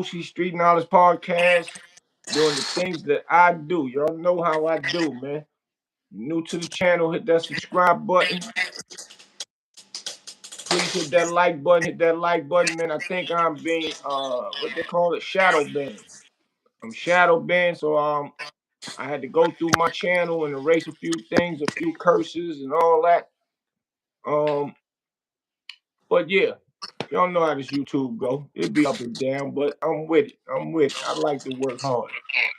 Street Knowledge Podcast, doing the things that I do. Y'all know how I do, man. New to the channel, hit that subscribe button. Please hit that like button. Hit that like button, man. I think I'm being what they call it, shadow banned. I'm shadow banned, so I had to go through my channel and erase a few things, a few curses and all that. Um, but yeah, y'all know how this YouTube go. It be up and down, but I'm with it. I'm with it. I like to work hard.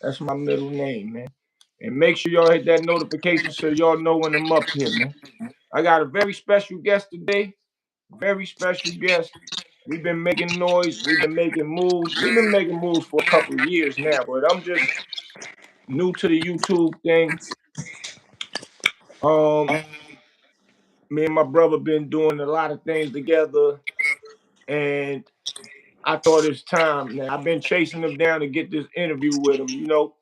That's my middle name, man. And make sure y'all hit that notification so y'all know when I'm up here, man. I got a very special guest today. Very special guest. We've been making noise. We've been making moves. We've been making moves for a couple of years now, but I'm just new to the YouTube thing. Um, Me and my brother been doing a lot of things together, and I thought it's time. Now I've been chasing him down to get this interview with him. You know,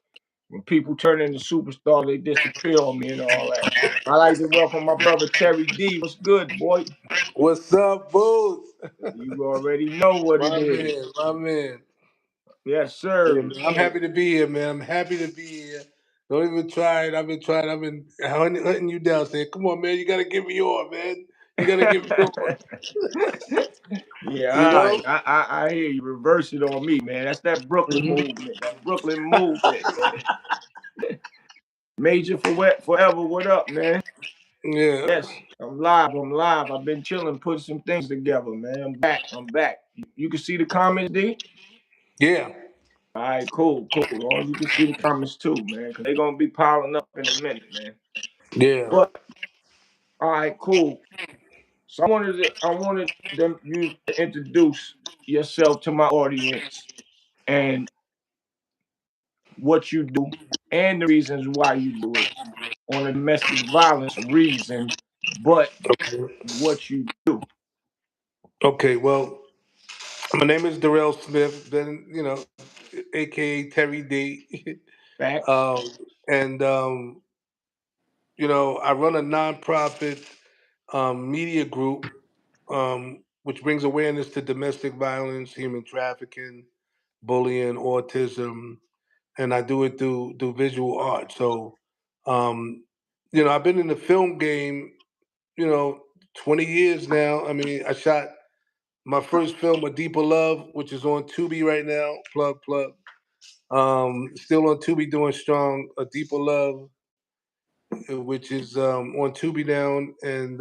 when people turn into superstars, they disappear on me and all that. I like to welcome my brother Terry D. What's good, boy? What's up, Booth? You already know what it My is. man, my man. Yes, Yeah, sir. man. I'm happy to be here, man. I'm happy to be here. Don't even try it. I've been trying. I've been hunting you down, saying, "Come on, man. You gotta give me on, man. You gotta give me on." Yeah, You all know? right. I hear you. Reverse it on me, man. That's that Brooklyn Hmm. movement. That Brooklyn movement, man. Major for what? Forever. What up, man? Yeah, Yes, I'm live. I'm live. I've been chilling, putting some things together, man. I'm back. I'm back. You can see the comments, D. yeah. All right, cool, cool. As long as you can see the comments too, man, because they're gonna be piling up in a minute, man. Yeah. But all right, cool. So I wanted you to introduce yourself to my audience and what you do and the reasons why you do it on a domestic violence reason, but Okay. what you do. Okay. Well, my name is Darrell Smith. Then AKA Terry D. Facts. um, and I run a nonprofit media group, which brings awareness to domestic violence, human trafficking, bullying, autism, and I do it through visual art. So, um, I've been in the film game, 20 years now. I mean, I shot my first film, A Deeper Love, which is on Tubi right now. Plug, plug. Still on Tubi, doing strong. A Deeper Love, which is on Tubi now, and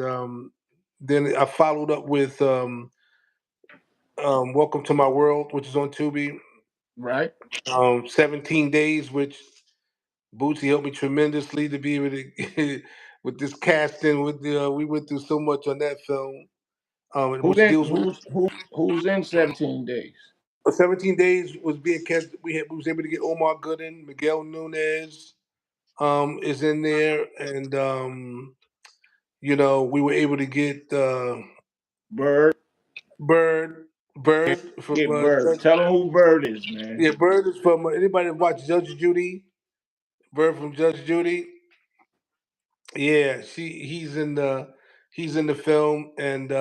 then I followed up with Welcome to My World, which is on Tubi. Right? 17 Days, which Bootsy helped me tremendously to be able to with this casting. We went through so much on that film, Who's which in deals with who's in 17 days? 17 Days was being cast. We was able to get Omar Gooden, Miguel Nunez is in there, and we were able to get Bird. Bird Bird from Get Bird. Tell them who Bird is, man. yeah, Bird is from anybody that watched Judge Judy. Bird from Judge Judy. Yeah, he's in the film, and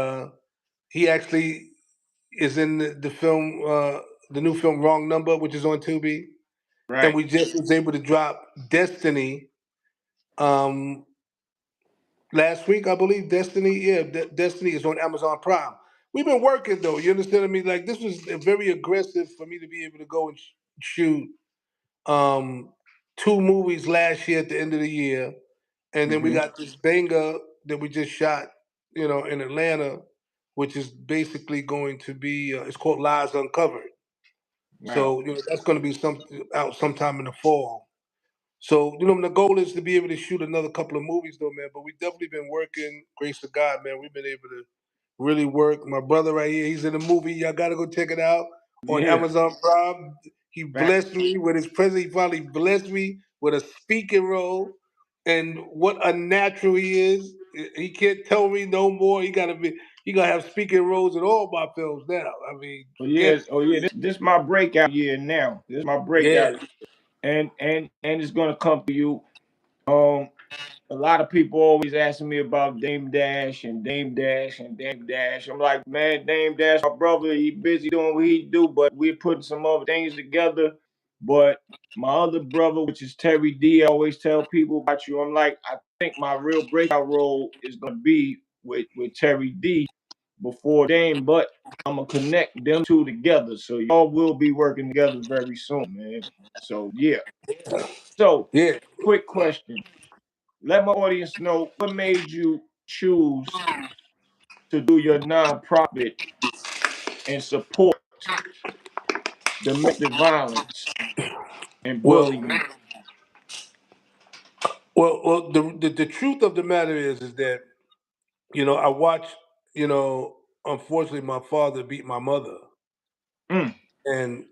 he actually is in the film, the new film Wrong Number, which is on Tubi, and Right. we just was able to drop Destiny um last week, I believe. Destiny, yeah, Destiny is on Amazon Prime. We've been working though. You understand what I mean? Like this was very aggressive for me to be able to go and shoot um two movies last year at the end of the year, and then we Hmm. got this banger that we just shot, in Atlanta, which is basically going to be it's called Lies Uncovered. Right. So that's going to be out sometime in the fall. So the goal is to be able to shoot another couple of movies though, man. But we've definitely been working. Grace of God, man. We've been able to really work. My brother right here, he's in the movie. Y'all got to go check it out on Yeah. Amazon Prime. He Fact. blessed me with his presence. He finally blessed me with a speaking role, and what a natural he is. He can't tell me no more. He gotta have speaking roles in all my films now. I mean, Oh forget. yeah. Oh yeah. This my breakout year now. This is my Yeah. breakout, and it's gonna come to you. a lot of people always asking me about Dame Dash and Dame Dash and Dame Dash. I'm like, man, Dame Dash, my brother, he busy doing what he do, but we're putting some other things together. But my other brother, which is Terry D, I always tell people about you. I'm like, I think my real breakout role is gonna be with Terry D before Dame, but I'm gonna connect them two together. So y'all will be working together very soon, man. So yeah. So Yeah. quick question. Let my audience know what made you choose to do your nonprofit and support domestic violence and Well, bullying. the truth of the matter is that I watched, unfortunately, my father beat my mother, Mm, and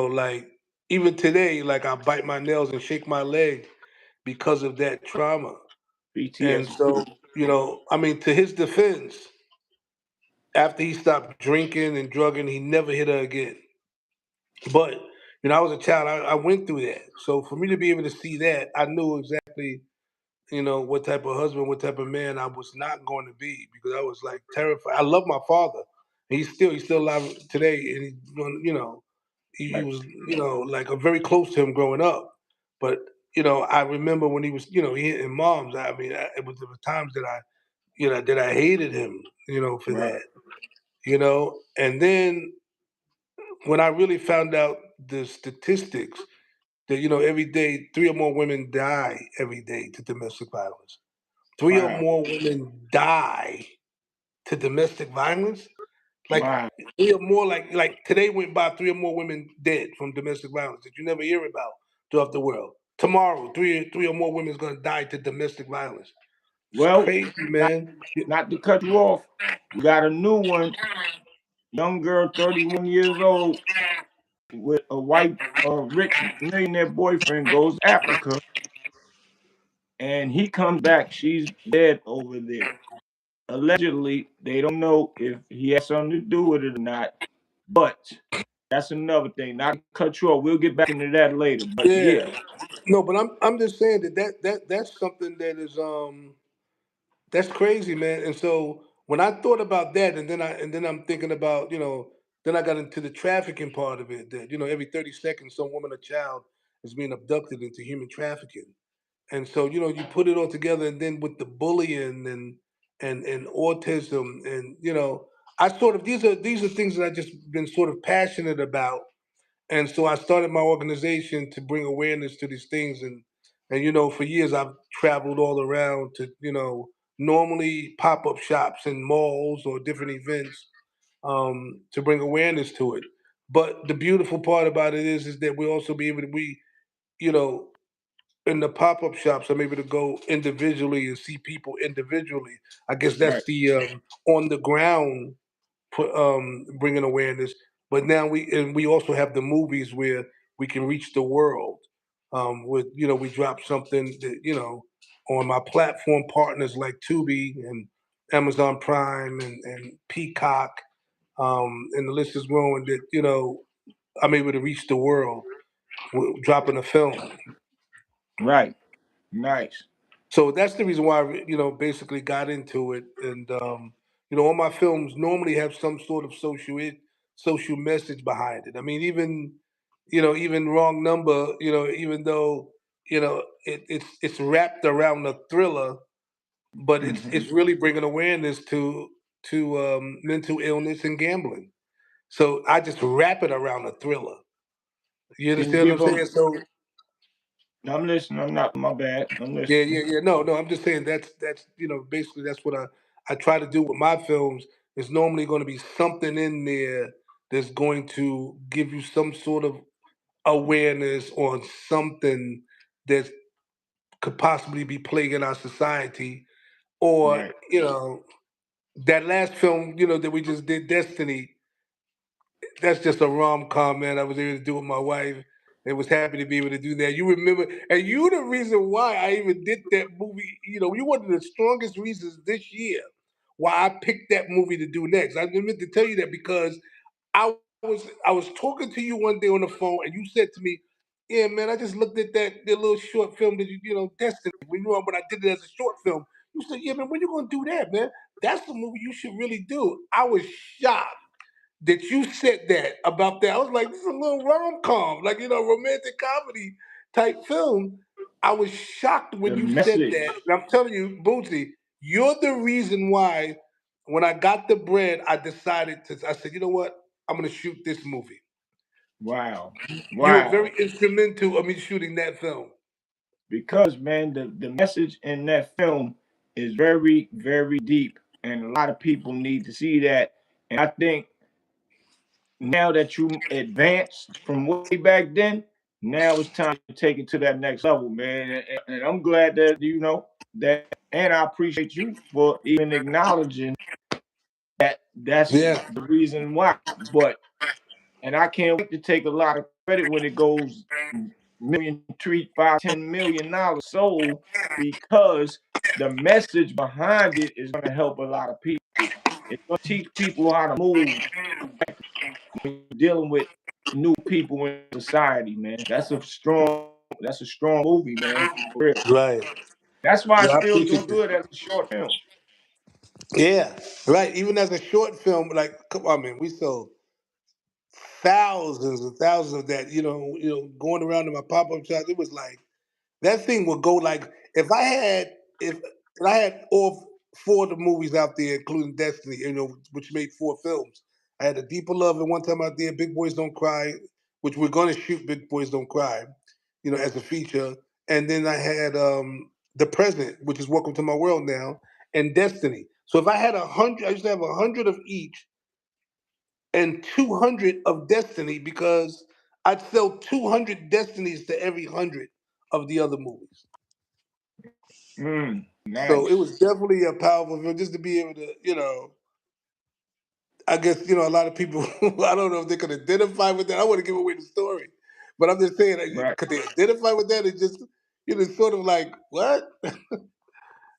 like even today, like I bite my nails and shake my leg because of that trauma. And so, PTSD. I mean, to his defense, after he stopped drinking and drugging, he never hit her again. But I was a child. I went through that. So for me to be able to see that, I knew exactly what type of husband, what type of man I was not going to be because I was like terrified. I love my father. He's still alive today, and he Right, was like I'm very close to him growing up. But I remember when he was he hitting moms. I mean, it was there were times that I hated him for right, that. And then when I really found out the statistics that every day 3 or more women die every day to domestic violence. Three or wow, more women die to domestic violence. Like wow. three or more, like today went by, 3 or more women dead from domestic violence that you never hear about throughout the world. Tomorrow, three or more women is gonna die to domestic violence. It's Well, crazy, not man. not to cut you off, we got a new one. Young girl, 31 years old, with a white, rich millionaire boyfriend, goes to Africa, and he comes back. She's dead over there. Allegedly, they don't know if he has something to do with it or not. But that's another thing. Not to cut you off. We'll get back into that later. But yeah, Yeah. No, but I'm just saying that's something that is that's crazy, man. And so when I thought about that, and then I'm thinking about then I got into the trafficking part of it. That every 30 seconds, some woman or child is being abducted into human trafficking. And so you put it all together, and then with the bullying and autism, and I sort of these are things that I just been sort of passionate about, and so I started my organization to bring awareness to these things, and for years I've traveled all around to normally pop up shops in malls or different events to bring awareness to it. But the beautiful part about it is that we also be able to you know in the pop up shops I'm able to go individually and see people individually. I guess right, that's the on the ground bringing awareness. But now we also have the movies where we can reach the world. With we drop something that on my platform partners like Tubi and Amazon Prime and Peacock, and the list is growing. That I'm able to reach the world with dropping a film. right. Nice. So that's the reason why I basically got into it, and all my films normally have some sort of social message behind it. I mean, even Wrong Number, even though it's wrapped around a thriller, but it's Hmm. really bringing awareness to mental illness and gambling. So I just wrap it around a thriller. You Can you understand what give I'm them? saying? So I'm listening. I'm not. My bad. I'm yeah, listening. yeah, yeah. No, no. I'm just saying that's basically that's what I try to do with my films. There's normally going to be something in there that's going to give you some sort of awareness on something that could possibly be plaguing our society, or Right. that last film that we just did, Destiny. That's just a rom com, man. I was able to do with my wife. And was happy to be able to do that. You remember, and you the reason why I even did that movie. You one of the strongest reasons this year why I picked that movie to do next. I meant to tell you that because I was talking to you one day on the phone, and you said to me, yeah, man, I just looked at that little short film that Destiny. When I did it as a short film, you said, yeah, man, when you gonna do that, man? That's the movie you should really do. I was shocked that you said that about that. I was like, this is a little rom com, like romantic comedy type film. I was shocked when The you said that, message. and I'm telling you, Bootsy, you're the reason why. When I got the bread, I decided to. I said, you know what? I'm gonna shoot this movie. Wow. You were very Wow. instrumental of me shooting that film. Because man, the message in that film is very, very deep. And a lot of people need to see that. And I think now that you advanced from way back then, now it's time to take it to that next level, man. And I'm glad that that, and I appreciate you for even acknowledging that that's Yeah. the reason why. But and I can't wait to take a lot of credit when it goes million, three, five, $10 million sold because the message behind it is going to help a lot of people. It's going to teach people how to move when you're dealing with new people in society, man. That's a strong movie, man. For real. Right. That's why Yeah, it's I still appreciate doing that. good as a short film. Yeah. Right. Even as a short film, like, come on, man, we sold thousands and thousands of that. Going around in my pop up shops, it was like that thing would go like if I had all four of the movies out there, including Destiny, which made four films. I had A Deeper Love at one time out there, Big Boys Don't Cry, which we're gonna shoot Big Boys Don't Cry, as a feature. And then I had The Present, which is Welcome to My World now, and Destiny. So if I had 100, I used to have 100 of each and 200 of Destiny because I'd sell 200 Destinies to every 100 of the other movies. So it was Nice. definitely a powerful film just to be able to, I guess, a lot of people, I don't know if they could identify with that. I want to give away the story. But I'm just saying, Right. could they identify with that? It's just, sort of like, what?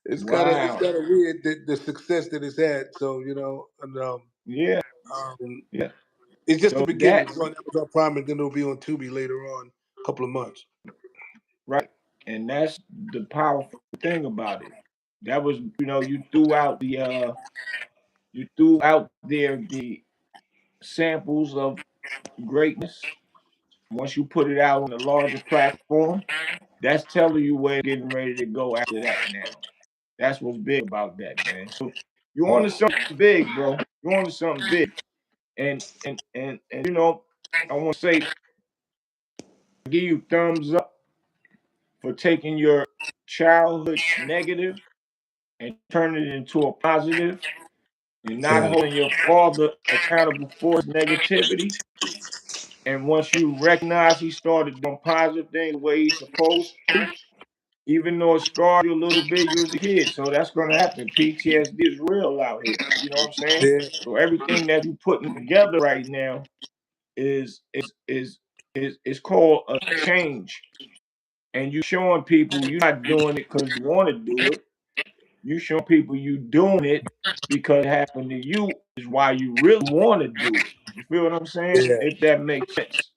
It's Wow. kind of weird the success that it's had. So, and Yeah. um, Yeah. it's just the So beginning. that It's on Amazon Prime and then it'll be on Tubi later on, a couple of months. right. And that's the powerful thing about it. That was, you threw out there the samples of greatness. Once you put it out on a larger platform, that's telling you where it's getting ready to go after that now. That's what's big about that, man. So you on to something big, bro. You on to something big. And I want to say give you thumbs up for taking your childhood negative and turning it into a positive and not Yeah. holding your father accountable for his negativity. And once you recognize he started doing positive things the way he's supposed to, even though it scarred you a little bit, you was a kid. So that's gonna happen. PTSD is real out here. You know what I'm saying? Yeah. So everything that you putting together right now is called a change. And you showing people you're not doing it because you want to do it. You showing people you doing it because it happened to you is why you really want to do it. You feel what I'm saying? Yeah. If that makes sense.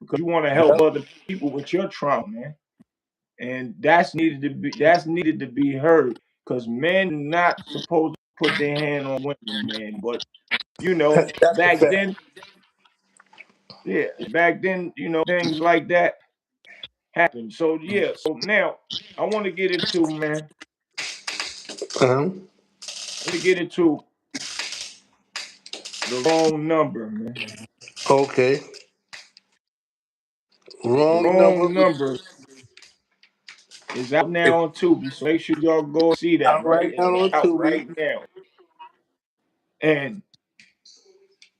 Because you want to help Yep. other people with your trauma, man. And that's needed to be heard. Because men are not supposed to put their hand on women, man. But That's a back fact. then, yeah, back then, things like that happened. So yeah, so now I want to get into, man. Uh-huh. I want to get into the wrong number, man. Okay. The Wrong number. wrong number is out If now on Tubi, so make sure y'all go and see that. I'm Right, right now it's on out Tubi. right now. And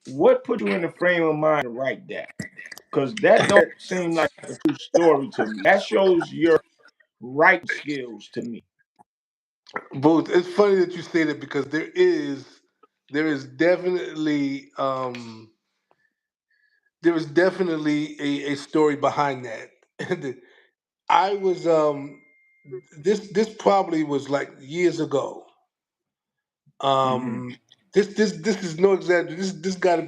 what put you in the frame of mind to write that? Because that don't seem like a true story to me. That shows your writing skills to me. Booth, it's funny that you say that because there is definitely a story behind that. I was this probably was like years ago. Hmm. This is no exaggeration. This gotta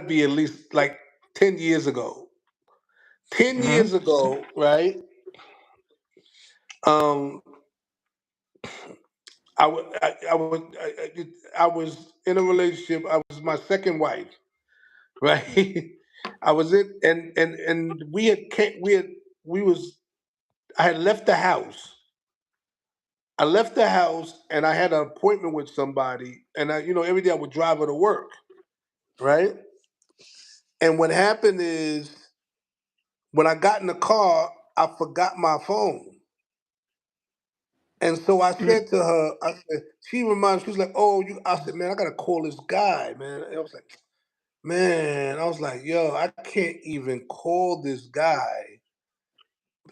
be at least like 10 years ago. 10 years Mm-hmm. ago, right? Um, I was in a relationship. I was my second wife, right? I was in, and we was. I had left the house. I left the house, and I had an appointment with somebody, and every day I would drive her to work, right? And what happened is when I got in the car, I forgot my phone. And so I said to her, she was like, "Oh, you." I said, "Man, I gotta call this guy, man." And I was like, "Man," I was like, "Yo, I can't even call this guy."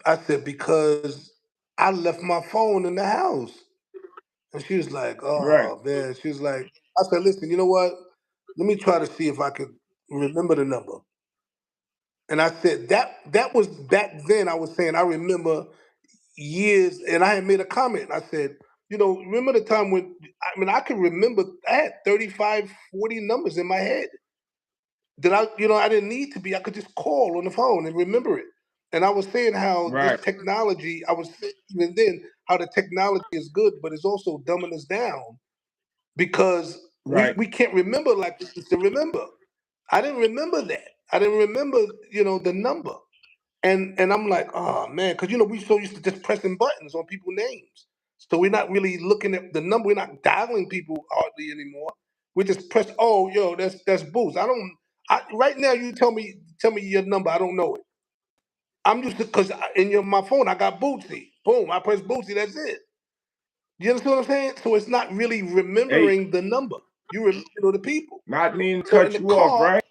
I said because I left my phone in the house, and she was like, Right. "Oh man," she was like, I said, "Listen, you know what? Let me try to see if I could remember the number." And I said that was back then. I was saying I remember years, and I had made a comment. I said, remember the time when, I mean, I can remember I had 35, 40 numbers in my head that I didn't need to be. I could just call on the phone and remember it. And I was saying how this Right. technology, I was saying even then how the technology is good, but it's also dumbing us down because we, Right. we can't remember like we used to remember. I didn't remember that. I didn't remember, the number. And I'm like, oh man, because we so used to just pressing buttons on people's names. So we're not really looking at the number. We're not dialing people hardly anymore. We just press, oh, yo, that's Boost. Right now you tell me your number. I don't know it. I'm used to because my phone I got Bootsy. Boom, I press Bootsy. That's it. You understand what I'm saying? So it's not really Hey, remembering the number. The people. not meaning to So in cut the you off, car, right?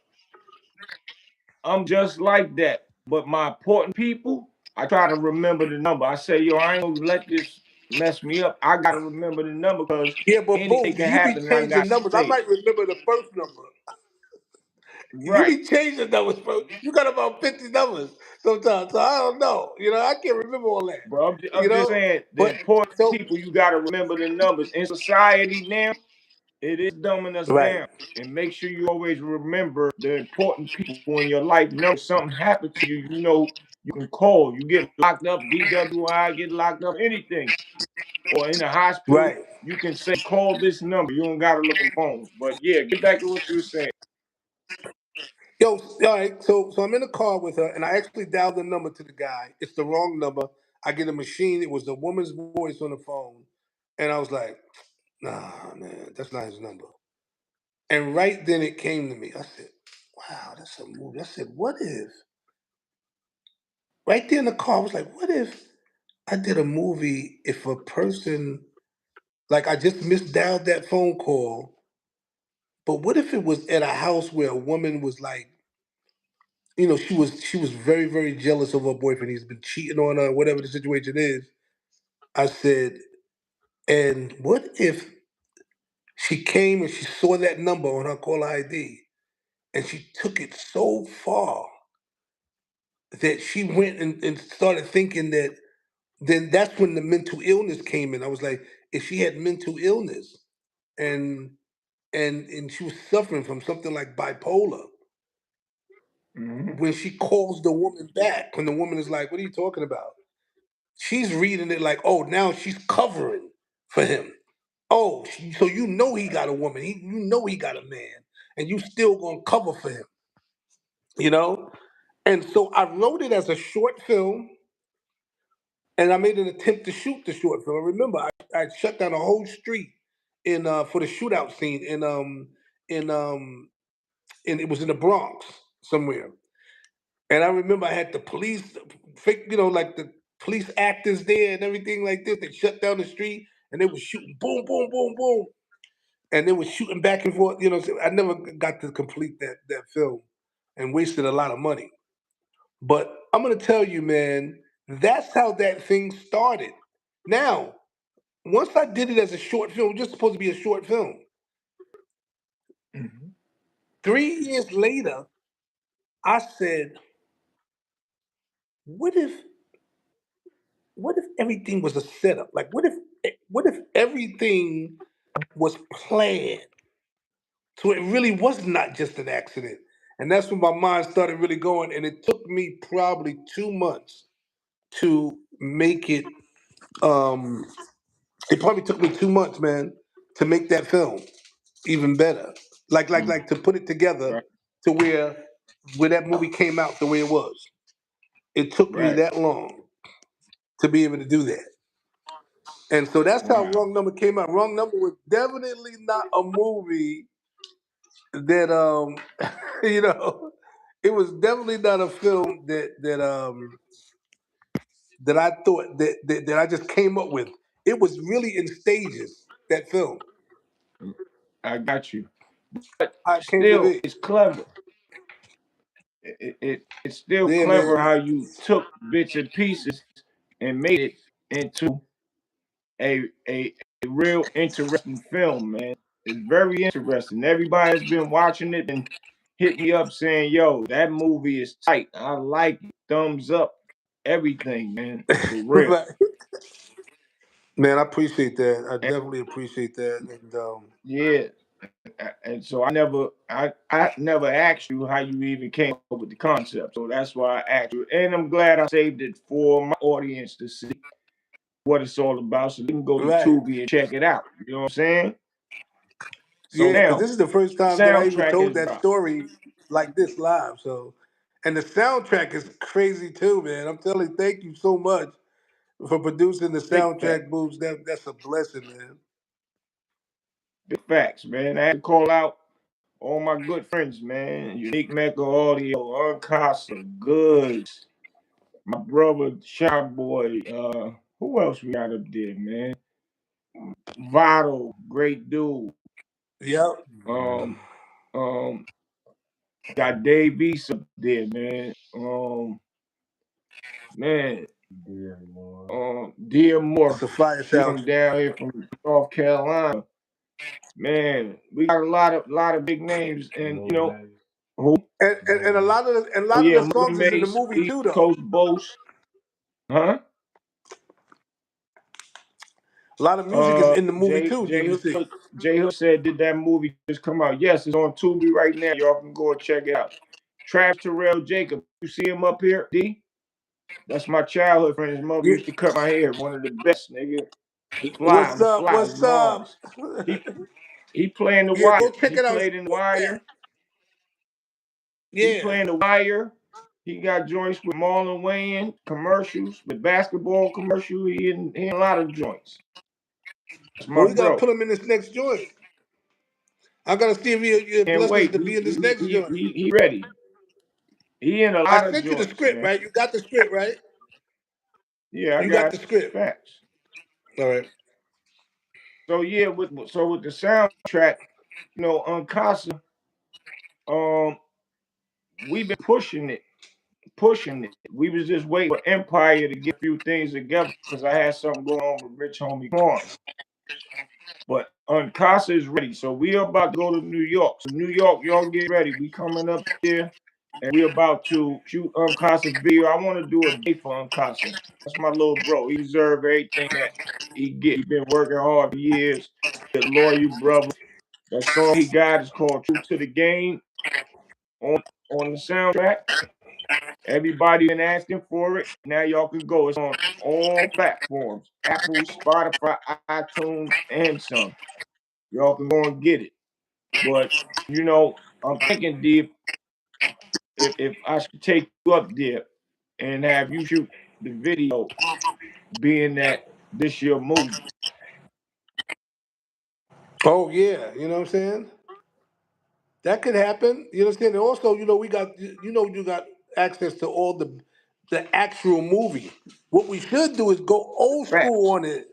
I'm just like that. But my important people, I try to remember the number. I say, yo, I ain't gonna let this mess me up. I gotta remember the number because yeah, but anything boom, can you be happen and I changing got to numbers. I say it. might remember the first number. You Right. be changing numbers, bro. You got about 50 numbers sometimes. So I don't know. I can't remember all that. Bro, You I'm just know? saying the But important so people, you gotta remember the numbers. In society now, it is dumbing us right. down. And make sure you always remember the important people in your life. Know if something happened to you, you can call. You get locked up, DWI, get locked up, anything. Or in the hospital, Right. you can say, call this number. You don't gotta look on phones. But yeah, get back to what you were saying. Yo, all right. So I'm in the car with her and I actually dialed the number to the guy. It's the wrong number. I get a machine. It was the woman's voice on the phone. And I was like, nah, man, that's not his number. And right then it came to me. I said, wow, that's a movie. I said, what if right there in the car, I was like, what if I did a movie if a person like I just misdialed that phone call, but what if it was at a house where a woman was like, she was very, very jealous of her boyfriend. He's been cheating on her, whatever the situation is. I said, and what if she came and she saw that number on her caller ID and she took it so far that she went and started thinking that then that's when the mental illness came in. I was like, if she had mental illness and and she was suffering from something like bipolar, Hmm. when she calls the woman back, when the woman is like, "What are you talking about?" She's reading it like, "Oh, now she's covering for him." Oh, so he got a woman, he got a man, and you still gonna cover for him, you know? And so I wrote it as a short film, and I made an attempt to shoot the short film. I remember I shut down a whole street in for the shootout scene in it was in the Bronx somewhere. And I remember I had the police, fake, like the police actors there and everything like this. They shut down the street and they were shooting boom, boom, boom, boom. And they were shooting back and forth. So I never got to complete that film and wasted a lot of money. But I'm gonna tell you, man, that's how that thing started. Now, once I did it as a short film, it was just supposed to be a short film. Hmm. 3 years later, I said, what if what if everything was a setup? Like what if everything was planned? So it really was not just an accident. And that's when my mind started really going. And it took me probably 2 months to make it. Um, it probably took me 2 months, man, to make that film even better. Like to put it together Right. to where that movie came out the way it was. It took me Right. that long to be able to do that. And so that's how Wow. Wrong Number came out. Wrong Number was definitely not a movie that you know, it was definitely not a film that I thought that I just came up with. It was really in stages, that film. I got you. But How it came to still, be. it's clever. It's still Yeah, clever man. how you took bits and pieces and made it into a real interesting film, man. It's very interesting. Everybody that's been watching it and hit me up saying, "Yo, that movie is tight. I like it. Thumbs up, everything, man, for real." Right. Man, I appreciate that. I And definitely appreciate that. And yeah, and so I never asked you how you even came up with the concept. So that's why I asked you. And I'm glad I saved it for my audience to see what it's all about, so they can go to right. Tubi and check it out. You know what I'm saying? So Yeah, because now this is the first the time that I even soundtrack told has that dropped. story like this live. So, and the soundtrack is crazy too, man. I'm telling you, thank you so much for producing the Big fact, soundtrack boots. That's a blessing, man. big facts, man. I had to call out all my good friends, man. Unique Mecca Audio, Unkasa, Goods, my brother Shy Boy. Who else we got up there, man? Votto, great dude. Yep. Um, um, got Dave East up there, man. Man, Dear It's Moore, a fire he come soundtrack. down here from North Carolina. Man, we got a lot of big names, and who? And a Oh lot of yeah, the Mother songs is in the Mace, movie East too, though. Coast Boast, huh? A lot of music is in the movie Jay too. Jay Did you see? Hood, Jay Hood said, did that movie just come out? Yes, it's on Tubi right now. Y'all can go and check it out. Travis Terrell Jacob, you see him up here? D, that's my childhood friend. His mother Yeah. used to cut my hair. One of the best, nigga. Fly, What's I'm up? fly as What's up? Mars. He he playing the Yeah, go wire. check He it out. played in the Support that. wire. He Yeah. playing the wire. He got joints with Marlon Wayne commercials, with basketball commercial. He in a lot of joints. That's my Well, we gotta bro. put him in this next joint. I gotta see if he Can't bless us wait. to be in this next joint. He ready. He in a I lot of sent you the joints, script, man. right? You got the script, right? Yeah, I You got got the you. script. Facts. All right. So yeah, with the soundtrack, Unkasa, um, we've been pushing it. We was just waiting for Empire to get a few things together because I had something going on with Rich Homie Quan. But Unkasa is ready. So we are about to go to New York. So New York, y'all get ready. We coming up there and we about to shoot Unkasa video. I want to do a day for Unkasa. That's my little bro. He deserves everything that he get. He been working hard for years. He a loyal brother. That song he got is called True to the Game on the soundtrack. Everybody been asking for it. Now y'all can go. It's on all platforms: Apple, Spotify, iTunes, and some. Y'all can go and get it. But I'm thinking, Deep, if I should take you up there and have you shoot the video, being that this your movie. Oh yeah, you know what I'm saying? That could happen. You understand? And also, we got you got access to all the actual movie. What we should do is go old school Facts. on it.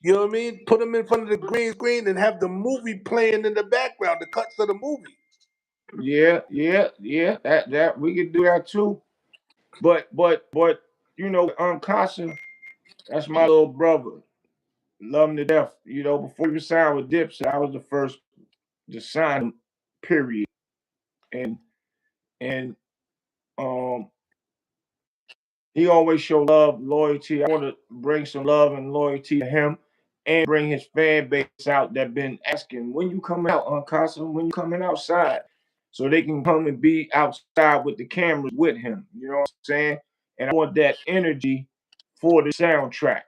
You know what I mean? Put them in front of the green screen and have the movie playing in the background, the cuts of the movie. Yeah, yeah, yeah. That we could do that too. But Unkasa, that's my little brother. Love him to death. Before he was signed with Dipset, I was the first to sign him, period. And and um he always show love, loyalty. I want to bring some love and loyalty to him and bring his fan base out that been asking, when you coming out, Unkasa, when you coming outside. so they can come and be outside with the cameras with him. You know what I'm saying? And I want that energy for the soundtrack,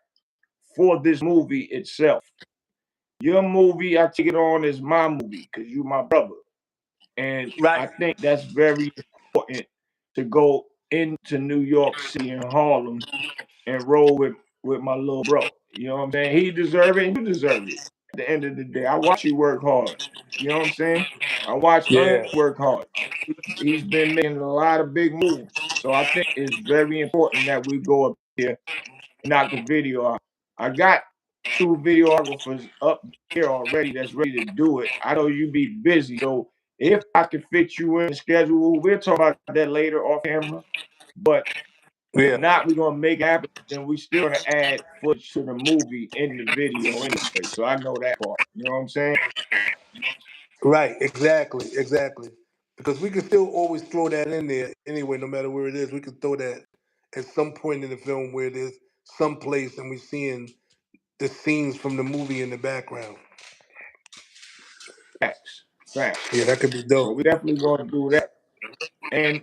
for this movie itself. Your movie, I take it on as my movie because you my brother. And Right. I think that's very important to go into New York City and Harlem and roll with my little bro. You know what I'm saying? He deserve it and you deserve it. At the end of the day, I watch you work hard. You know what I'm saying? I watch Yeah. work hard. He's been making a lot of big moves. So I think it's very important that we go up here and knock the video out. I got 2 videographers up here already that's ready to do it. I know you be busy. So if I can fit you in the schedule, we'll talk about that later off camera. But if Yeah. not, we're gonna make it happen. Then we still gonna add footage to the movie in the video anyway. So I know that part. You know what I'm saying? Right. Exactly. Exactly. Because we can still always throw that in there anyway, no matter where it is. We can throw that at some point in the film where there's some place and we're seeing the scenes from the movie in the background. Facts, facts. Yeah, that could be So dope. we definitely gonna do that. And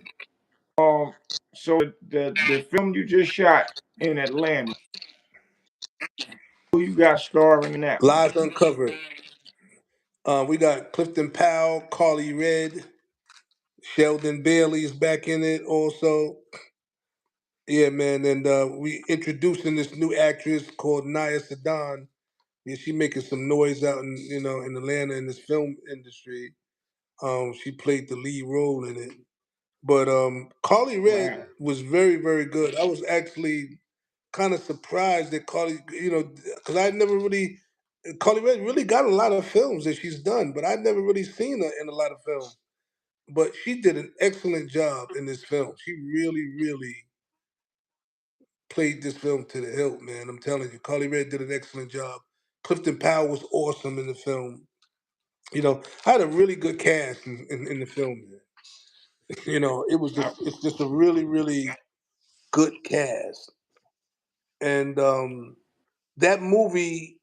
so the film you just shot in Atlanta, who you got starring in that one? Lies Uncovered. We got Clifton Powell, Carly Red, Sheldon Bailey is back in it also. Yeah, man, and we introducing this new actress called Naya Sadan. Yeah, she making some noise out in in Atlanta in this film industry. She played the lead role in it. But Carly Red Wow. was very, very good. I was actually kind of surprised that Carly, because I never really, Carly Red really got a lot of films that she's done, but I'd never really seen her in a lot of films. But she did an excellent job in this film. She really, really played this film to the hilt, man. I'm telling you, Carly Red did an excellent job. Clifton Powell was awesome in the film. I had a really good cast in the film, man. I, It's just a really, really good cast. And that movie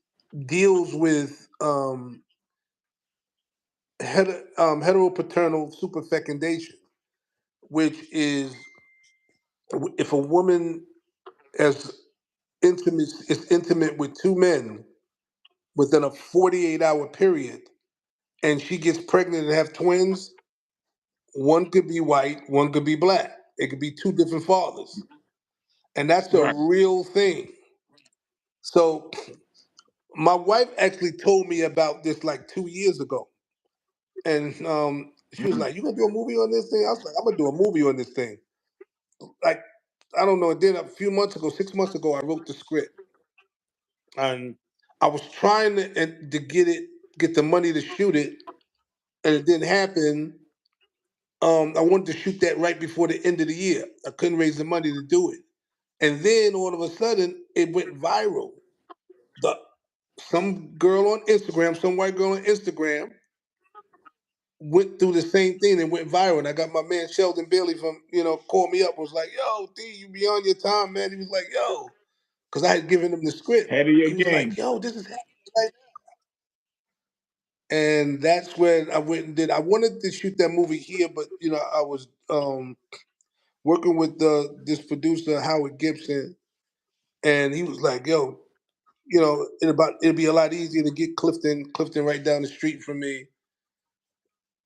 deals with heteropaternal superfecundation, which is if a woman has is intimate with two men within a 48-hour period, and she gets pregnant and have twins, one could be white, one could be black. It could be two different fathers, and that's a right. real thing. So my wife actually told me about this like 2 years ago, and she was Mhm. like, "You gonna do a movie on this thing?" I was like, "I'm gonna do a movie on this thing." Like, I don't know. And then a few months ago, 6 months ago, I wrote the script, and I was trying to get the money to shoot it, and it didn't happen. I wanted to shoot that right before the end of the year. I couldn't raise the money to do it, and then all of a sudden, it went viral. The Some girl on Instagram, some white girl on Instagram, went through the same thing and went viral. And I got my man Sheldon Bailey from, called me up, was like, "Yo, D, you be on your time, man." He was like, "Yo," because I had given him the script. Head of your He was like, game. "Yo, this is happening right now." And that's when I went and did. I wanted to shoot that movie here, but I was working with this producer Howard Gibson, and he was like, "Yo, it'd be a lot easier to get Clifton right down the street from me.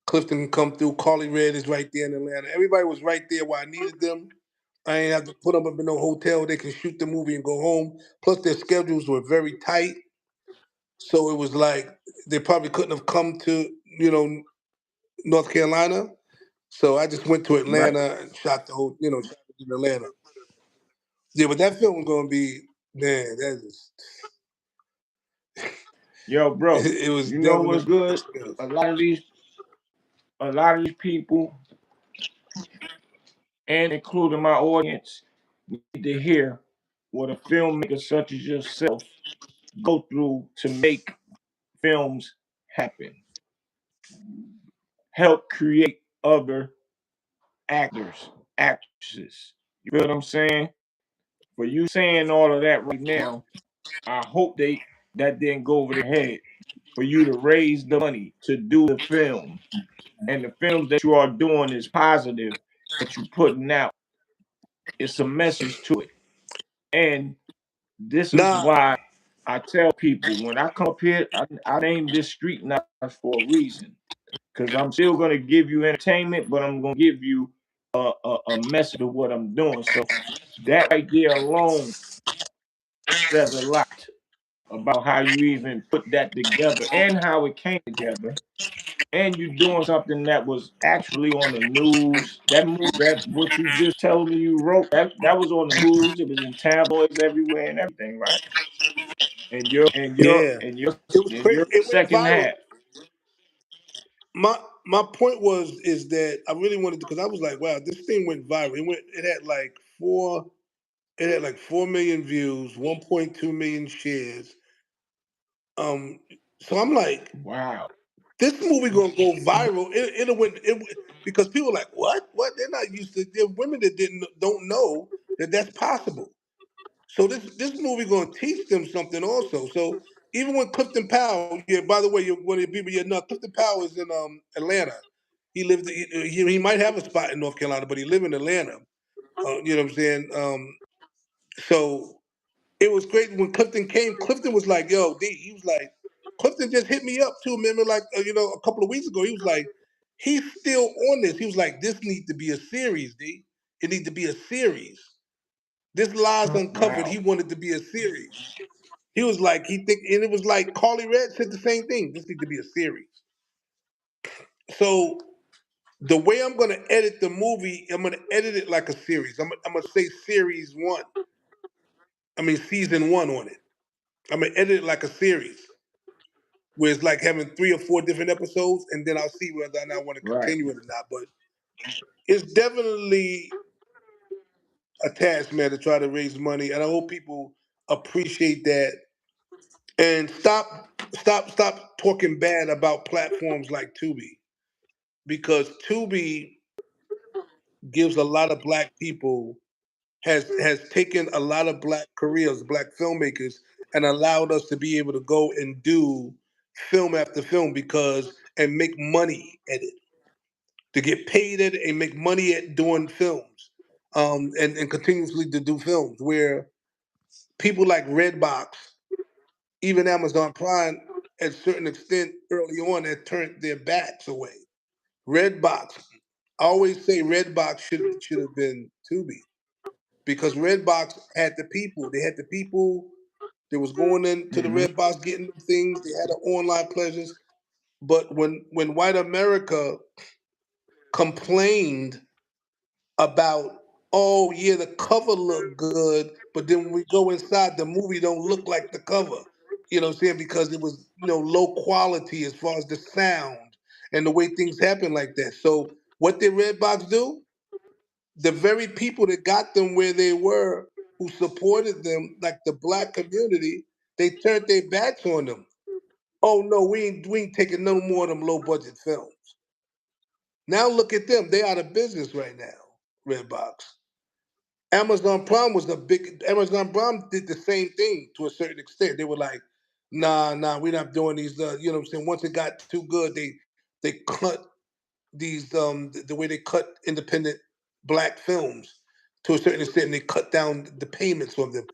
Clifton can come through. Carly Red is right there in Atlanta. Everybody was right there where I needed them. I ain't have to put them up in no hotel. They can shoot the movie and go home. Plus, their schedules were very tight, so it was like they probably couldn't have come to North Carolina. So I just went to Right. Atlanta and shot the whole, shot it in Atlanta. Yeah, but that film was gonna be, man. That is, Yo, bro, it was you know what's definitely an good? experience. A lot of these a lot of these people, and including my audience, need to hear what a filmmaker such as yourself go through to make films happen. Help create other actors, actresses. You feel what I'm saying? For you saying all of that right now, I hope that didn't go over their head. for you to raise the money to do the film. And the films that you are doing is positive that you're putting out. It's a message to it. And this is Nah, why I tell people when I come up here, I name this street knowledge for a reason. Because I'm still going to give you entertainment, but I'm going to give you a message of what I'm doing. So that right there alone says a lot about how you even put that together and how it came together. And you're doing something that was actually on the news. That movie, that what you just telling me you wrote, that was on the news. It was in tabloids everywhere and everything, right? And your and your yeah, and your it was and crazy. your It went second viral. half. My point was is that I really wanted to, because I was like, wow, this thing went viral. It had like 4 million views, 1.2 million shares. Um, so I'm like, Wow. this movie gonna go viral. Because people are like, what? They're not used to. There are women that don't know that that's possible. So this movie gonna teach them something also. So even when Clifton Powell, yeah, by the way, one of the people you know, Clifton Powell is in Atlanta. He might have a spot in North Carolina, but he live in Atlanta. You know what I'm saying? So it was great when Clifton came. Clifton was like, "Yo, D," he was like, Clifton just hit me up too. Remember, like a couple of weeks ago, he was like, he's still on this. He was like, this needs to be a series, D. It needs to be a series. This lies uncovered. He Wow. wanted to be a series. He was like, and it was like Carly Red said the same thing. This needs to be a series. So the way I'm gonna edit the movie, I'm gonna edit it like a series. I'm gonna say series one. I mean season one on it. I'm gonna edit it like a series, where it's like having 3 or 4 different episodes, and then I'll see whether or not I want to Right. continue it or not. But it's definitely a task, man, to try to raise money, and I hope people appreciate that and stop talking bad about platforms like Tubi, because Tubi gives a lot of black people has taken a lot of black careers, black filmmakers, and allowed us to be able to go and do film after film because and make money at it, to get paid at it and make money at doing films, and continuously to do films where people like Redbox, even Amazon Prime, at a certain extent early on, had turned their backs away. Redbox, I always say Redbox should have been Tubi, because Redbox had the people. They had the people that was going into the Hmm. Redbox getting them things. They had the online pleasures. But when white America complained about, oh yeah, the cover looked good, but then when we go inside, the movie don't look like the cover. You know what I'm saying? Because it was low quality as far as the sound and the way things happen like that. So what did Redbox do? The very people that got them where they were, who supported them, like the black community, they turned their backs on them. Oh no, we ain't taking no more of them low budget films. Now look at them; they out of business right now. Redbox. Amazon Prime was the big. Amazon Prime did the same thing to a certain extent. They were like, nah, we're not doing these. You know what I'm saying? Once it got too good, they cut these the way they cut independent black films to a certain extent, and they cut down the payments from them.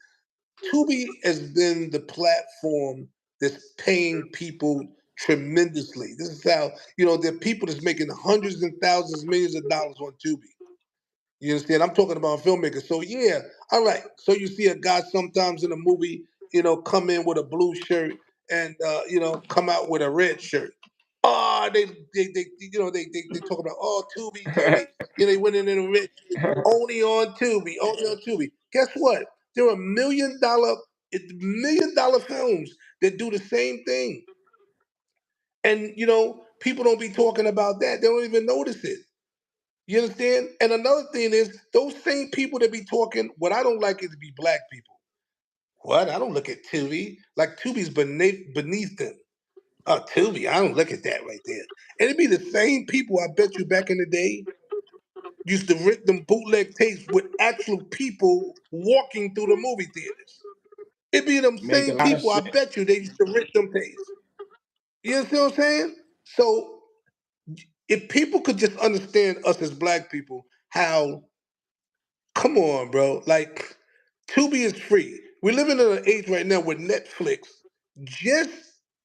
Tubi has been the platform that's paying people tremendously. This is how there are people that's making hundreds and thousands, millions of dollars on Tubi. You understand? I'm talking about filmmakers. So yeah, all right. So you see a guy sometimes in a movie, come in with a blue shirt and come out with a red shirt. Oh, they talk about, oh, Tubi. They went in a red shirt, only on Tubi. Guess what? There are million dollar films that do the same thing, and people don't be talking about that. They don't even notice it. You understand? And another thing is, those same people that be talking, what I don't like is to be black people. What? I don't look at Tubi. Like Tubi's beneath them. Oh, Tubi, I don't look at that right there. And it'd be the same people, I bet you, back in the day, used to rent them bootleg tapes with actual people walking through the movie theaters. It'd be them Make a same lot of people, I sense. bet you, they used to rent them tapes. You understand what I'm saying? So if people could just understand us as black people, how come on, bro, like Tubi is free. We're living in an age right now where Netflix just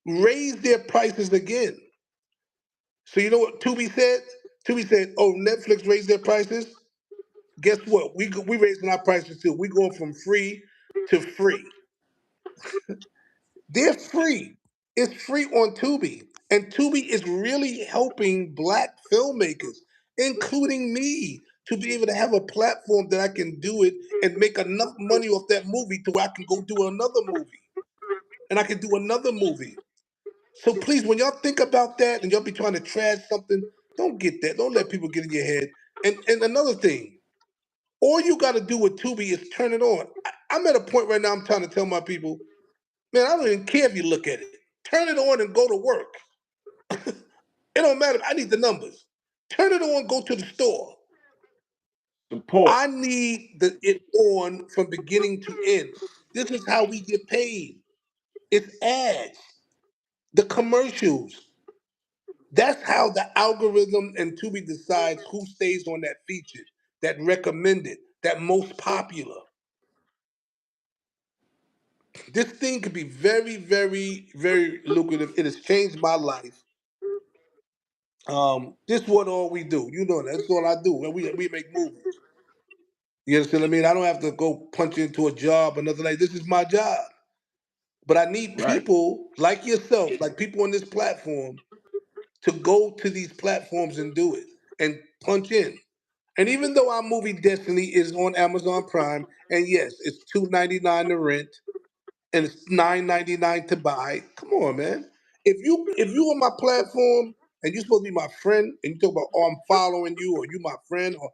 raised their prices again. So you know what Tubi said? Tubi said, "Oh, Netflix raised their prices. Guess what? We raising our prices too. We going from free to free. They're free. It's free on Tubi. And Tubi is really helping black filmmakers, including me, to be able to have a platform that I can do it and make enough money off that movie to where I can go do another movie. And I can do another movie. So please, when y'all think about that and y'all be trying to trash something, don't get that. Don't let people get in your head. And another thing, all you got to do with Tubi is turn it on. I'm at a point right now. I'm trying to tell my people, man, I don't even care if you look at it. Turn it on and go to work. It don't matter. I need the numbers. Turn it on. Go to the store. Support. I need it on from beginning to end. This is how we get paid. It's ads, the commercials. That's how the algorithm and Tubi decides who stays on that featured, that recommended, that most popular. This thing could be very, very, very lucrative. It has changed my life. This is what all we do. You know that. That's all I do. And we make movies. You understand what I mean? I don't have to go punch into a job or nothing like this. Is my job. But I need Right. people like yourself, like people on this platform, to go to these platforms and do it and punch in. And even though our movie Destiny is on Amazon Prime, and yes, it's $2.99 to rent, and it's $9.99 to buy. Come on, man. If you on my platform and you're supposed to be my friend, and you talk about, oh, I'm following you, or you my friend, or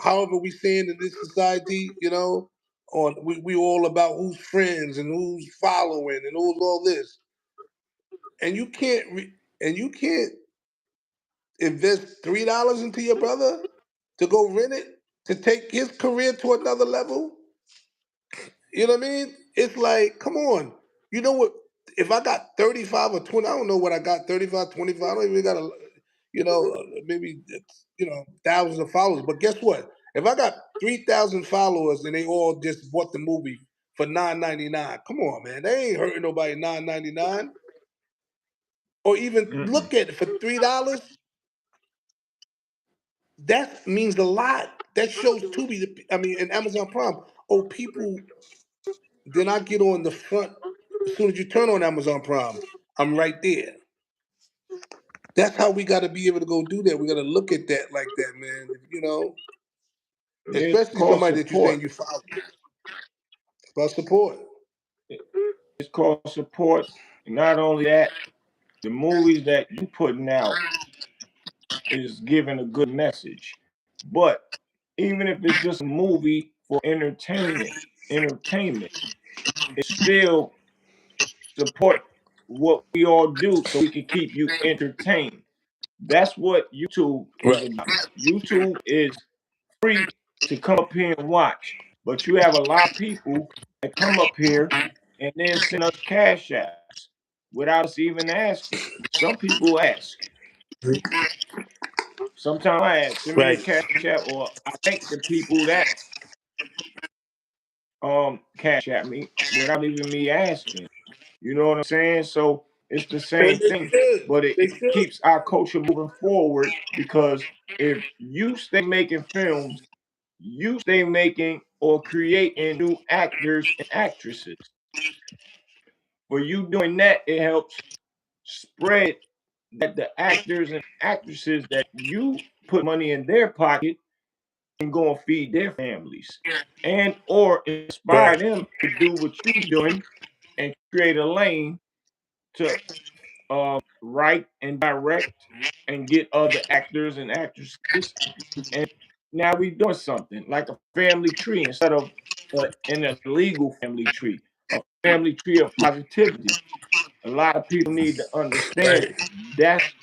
however we saying in this society, or we all about who's friends and who's following and who's all this, and you can't invest $3 into your brother to go rent it to take his career to another level. You know what I mean? It's like, come on. You know what? If I got 35 or 20, I don't know what I got, 35, 25. I don't even got maybe, thousands of followers. But guess what? If I got 3,000 followers and they all just bought the movie for $9.99, come on, man. They ain't hurting nobody $9.99. Or even Mm-mm. look at it for $3. That means a lot. That shows Tubi, and Amazon Prime. Oh, people. Then I get on the front as soon as you turn on Amazon Prime. I'm right there. That's how we got to be able to go do that. We got to look at that like that, man. Yeah, it's Especially called somebody that you're saying support. you follow. It's about support. It's called support. And not only that, the movies that you putting out is giving a good message. But even if it's just a movie for entertainment, it's still support what we all do so we can keep you entertained. That's what YouTube is Right. about. YouTube is free to come up here and watch. But you have a lot of people that come up here and then send us cash apps without us even asking. Some people ask. Sometimes I ask, send me a Right. cash app, or I thank the people that cash at me without even me asking. You know what I'm saying? So it's the And same they thing, should. but it They should. keeps our culture moving forward because if you stay making films, you stay making or creating new actors and actresses. For you doing that, it helps spread that the actors and actresses that you put money in their pocket can go and feed their families and or inspire Right. them to do what you're doing and create a lane to write and direct and get other actors and actresses. And now we doing something like a family tree instead of an illegal family tree, a family tree of positivity. A lot of people need to understand Right. that's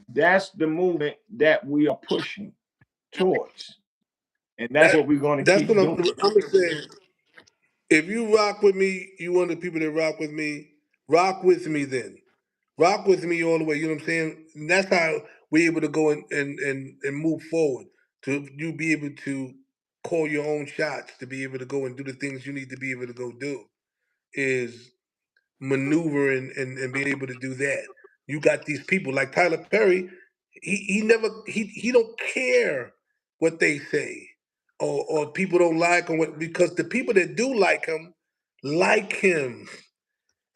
that's the movement that we are pushing towards, and that's That, what we're going to that's what keep I'm doing. gonna say. If you rock with me, you one of the people that rock with me. Rock with me then. rock with me all the way. You know what I'm saying? And that's how we're able to go and move forward. To you be able to call your own shots, to be able to go and do the things you need to be able to go do, is maneuvering and being able to do that. You got these people like Tyler Perry. He never he don't care what they say, or people don't like him, because the people that do like him,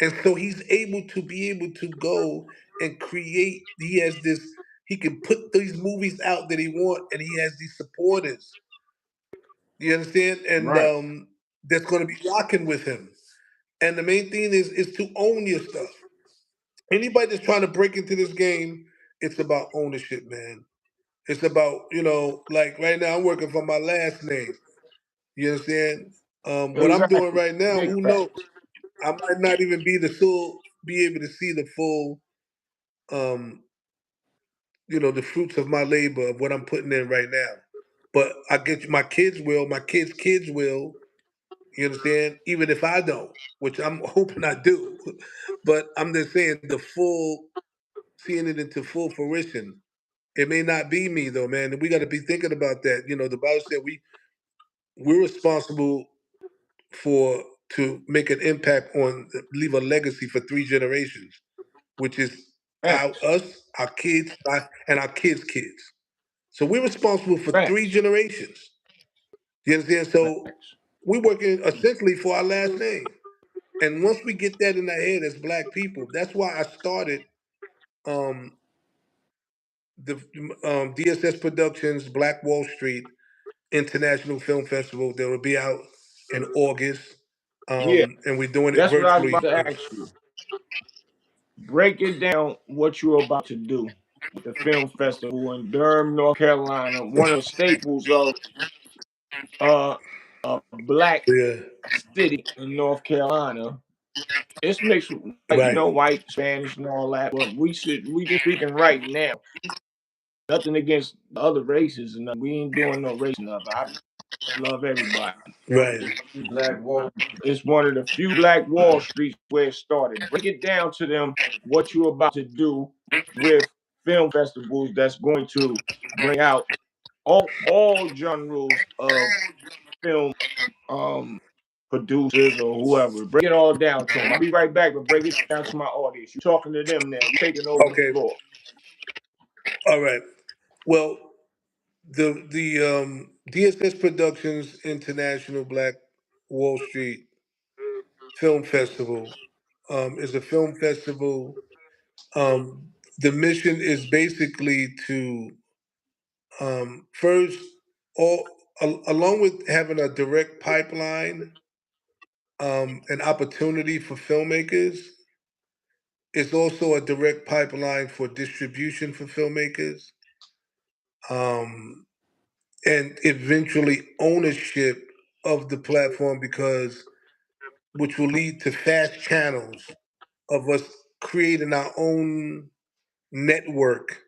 and so he's able to be able to go and create. He has this. He can put these movies out that he want, and he has these supporters. You understand? And Right. that's going to be rocking with him. And the main thing is to own your stuff. Anybody that's trying to break into this game, it's about ownership, man. It's about, like right now I'm working for my last name. You understand? What I'm doing Exactly. right now, Big who fact. knows? I might not even be able to see the full, um, the fruits of my labor of what I'm putting in right now. But I get you, my kids will, my kids will. You understand? Even if I don't, which I'm hoping I do. But I'm just saying the full, seeing it into full fruition. It may not be me though, man. And we got to be thinking about that. The Bible said we're responsible for to make an impact on, leave a legacy for 3 generations, which is Facts. us, our kids, and our kids' kids. So we're responsible for three Facts. generations. You understand? So Facts. we're working essentially for our last name. And once we get that in our head as black people, that's why I started um, the DSS Productions Black Wall Street International Film Festival that will be out in August. Yeah. And we're doing it That's what I was virtually. about to ask you. Break it down what you're about to do with the film festival in Durham, North Carolina, one of the staples of uh, a black Yeah, city in North Carolina. It's mixed with, like, right, white, Spanish, and all that. But we just speaking right now. Nothing against the other races, and we ain't doing no race enough. I love everybody. One of right. the few black Wall. It's one of the few black Wall Streets where it started. Break it down to them what you're about to do with film festivals that's going to bring out all genres of film um producers or whoever. Break it all down to them. I'll be right back, but break it down to my audience. You're talking to them now. You're taking over the Okay, floor. all right. Well, the DSS Productions International Black Wall Street Film Festival is a film festival. The mission is basically to, first, along with having a direct pipeline, an opportunity for filmmakers, it's also a direct pipeline for distribution for filmmakers, um, and eventually ownership of the platform, because which will lead to fast channels of us creating our own network,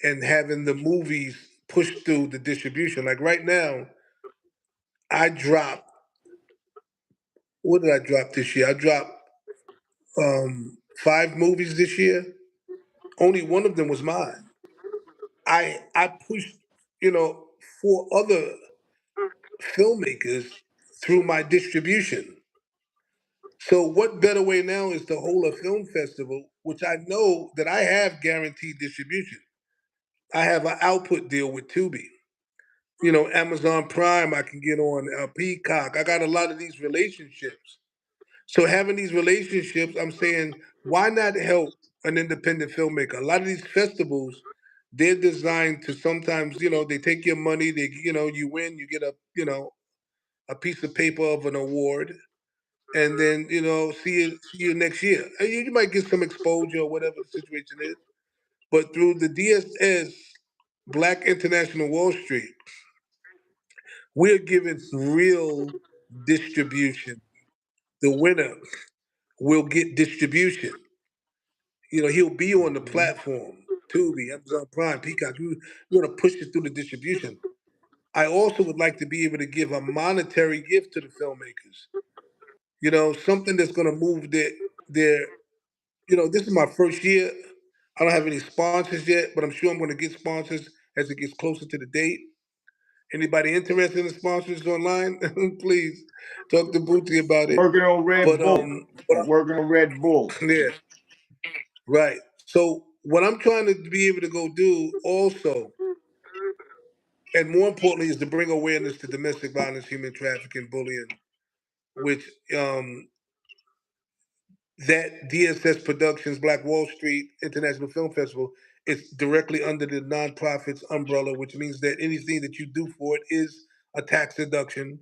and having the movies pushed through the distribution. Like right now, I dropped, what did I drop this year? I dropped 5 movies this year. Only one of them was mine. I pushed, you know, 4 other filmmakers through my distribution. So what better way now is to hold a film festival, which I know that I have guaranteed distribution. I have an output deal with Tubi. Amazon Prime, I can get on Peacock. I got a lot of these relationships. So having these relationships, I'm saying, why not help an independent filmmaker? A lot of these festivals, they're designed to sometimes, they take your money, you win, you get a piece of paper of an award, and then, see you next year. And you might get some exposure or whatever the situation is. But through the DSS, Black International Wall Street, we're giving real distribution. The winner will get distribution. He'll be on the Mhm. platform, Tubi, Amazon Prime, Peacock. We're going to push it through the distribution. I also would like to be able to give a monetary gift to the filmmakers. Something that's going to move their This is my first year. I don't have any sponsors yet, but I'm sure I'm going to get sponsors as it gets closer to the date. Anybody interested in sponsors online? Please talk to Booty about it. Working on Red But Bull. I'm working on Red Bull. yeah, right. So what I'm trying to be able to go do also, and more importantly, is to bring awareness to domestic violence, human trafficking, bullying, which that DSS Productions Black Wall Street International Film Festival is directly under the nonprofits umbrella, which means that anything that you do for it is a tax deduction,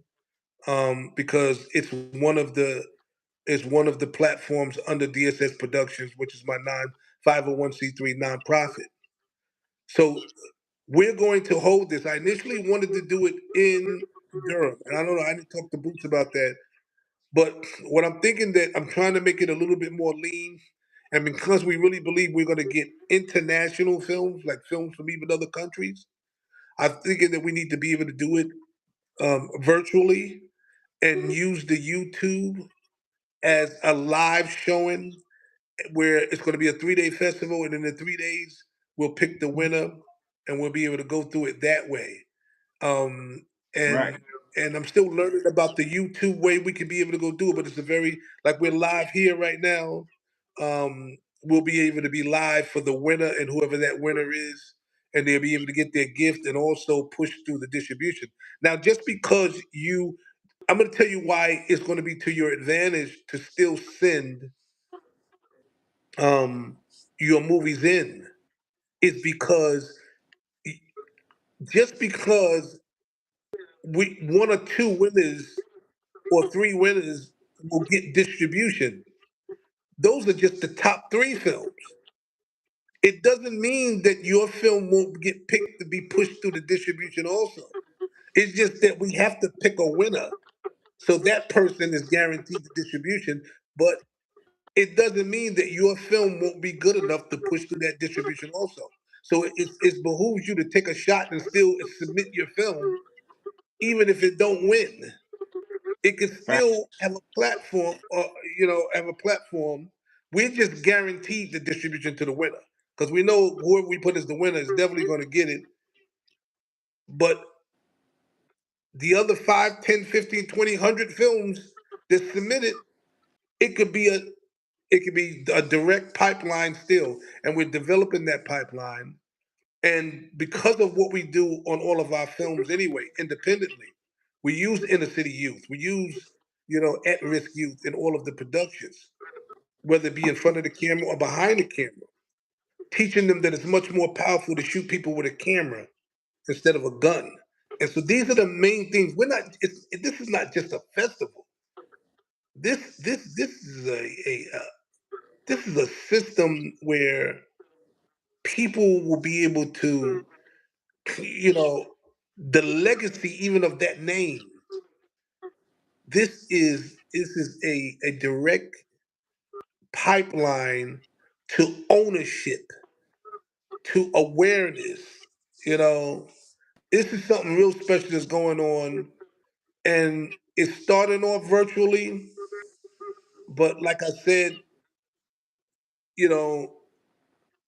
because it's one of the platforms under DSS Productions, which is my non 501c3 nonprofit. So we're going to hold this. I initially wanted to do it in Durham, and I don't know. I didn't talk to Boots about that, but what I'm thinking that I'm trying to make it a little bit more lean, and because we really believe we're going to get international films, like films from even other countries, I'm thinking that we need to be able to do it virtually and use the YouTube as a live showing, where it's going to be a 3-day festival, and in the 3 days we'll pick the winner, and we'll be able to go through it that way. um, Right. and I'm still learning about the YouTube way we could be able to go do it. But it's a very, like, we're live here right now. We'll be able to be live for the winner and whoever that winner is, and they'll be able to get their gift and also push through the distribution. Now, just because I'm going to tell you why it's going to be to your advantage to still send um, your movies in, is because just because we one or two winners or three winners will get distribution. Those are just the top three films. It doesn't mean that your film won't get picked to be pushed through the distribution also. It's just that we have to pick a winner. So that person is guaranteed the distribution, but it doesn't mean that your film won't be good enough to push through that distribution also. So it behooves you to take a shot and still submit your film, even if it don't win. It can Fact. still have a platform, or have a platform. We're just guaranteed the distribution to the winner, because we know whoever we put as the winner is definitely going to get it. But the other 5, 10, 15, 20, 100 films that submitted, it could be a it could be a direct pipeline still, and we're developing that pipeline. And because of what we do on all of our films anyway, independently, we use inner city youth. We use, at-risk youth in all of the productions, whether it be in front of the camera or behind the camera, teaching them that it's much more powerful to shoot people with a camera instead of a gun. And so these are the main things. This is not just a festival. This is this is a system where people will be able to, you know, the legacy even of that name. This is a direct pipeline to ownership, to awareness. You know, this is something real special that's going on, and it's starting off virtually. But like I said, you know,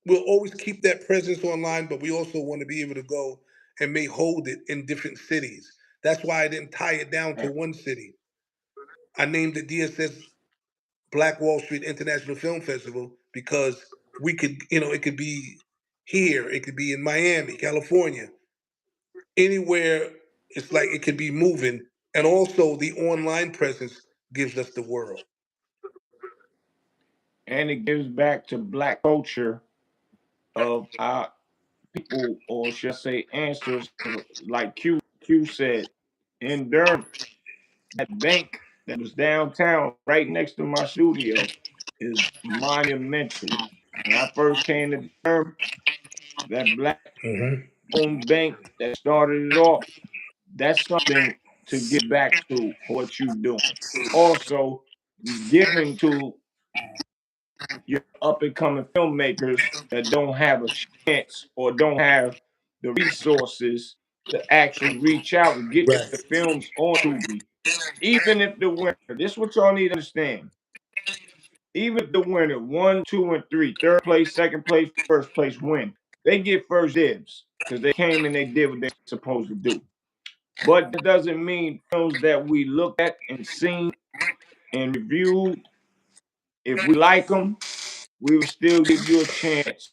we'll always keep that presence online, but we also want to be able to go and may hold it in different cities. That's why I didn't tie it down to Fact. one city. I named it DSS Black Wall Street International Film Festival because it could be here, it could be in Miami, California, anywhere. It's like it could be moving, and also the online presence gives us the world. And it gives back to black culture of our people, or should I say ancestors, like Q said, in Durham, that bank that was downtown right next to my studio is monumental. When I first came to Durham, that black Hmm. owned bank that started it off, that's something to give back to what you're doing. Also, giving to your up and coming filmmakers that don't have a chance or don't have the resources to actually reach out and get Right. the films on Tubi. Even if the winner, this is what y'all need to understand. even if the winner, one, two, and three, third place, second place, first place win, they get first dibs because they came and they did what they're supposed to do. But that doesn't mean films that we look at and seen and reviewed, if we like them, we will still give you a chance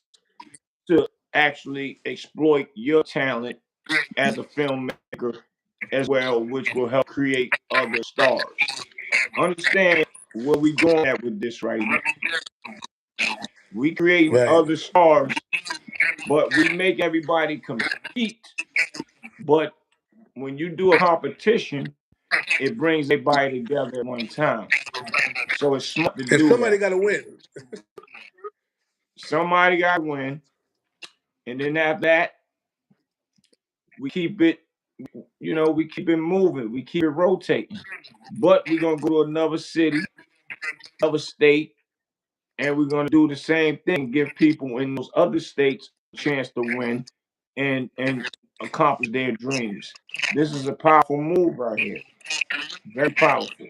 to actually exploit your talent as a filmmaker as well, which will help create other stars. Understand where we going at with this right here. We creating Right. other stars, but we make everybody compete. But when you do a competition, it brings everybody together at one time. So it's smart to And do somebody that. got to win. Somebody got to win, and then after that, we keep it. We keep it moving. We keep it rotating. But we're gonna go to another city, another state, and we're gonna do the same thing. Give people in those other states a chance to win and accomplish their dreams. This is a powerful move right here. Very powerful.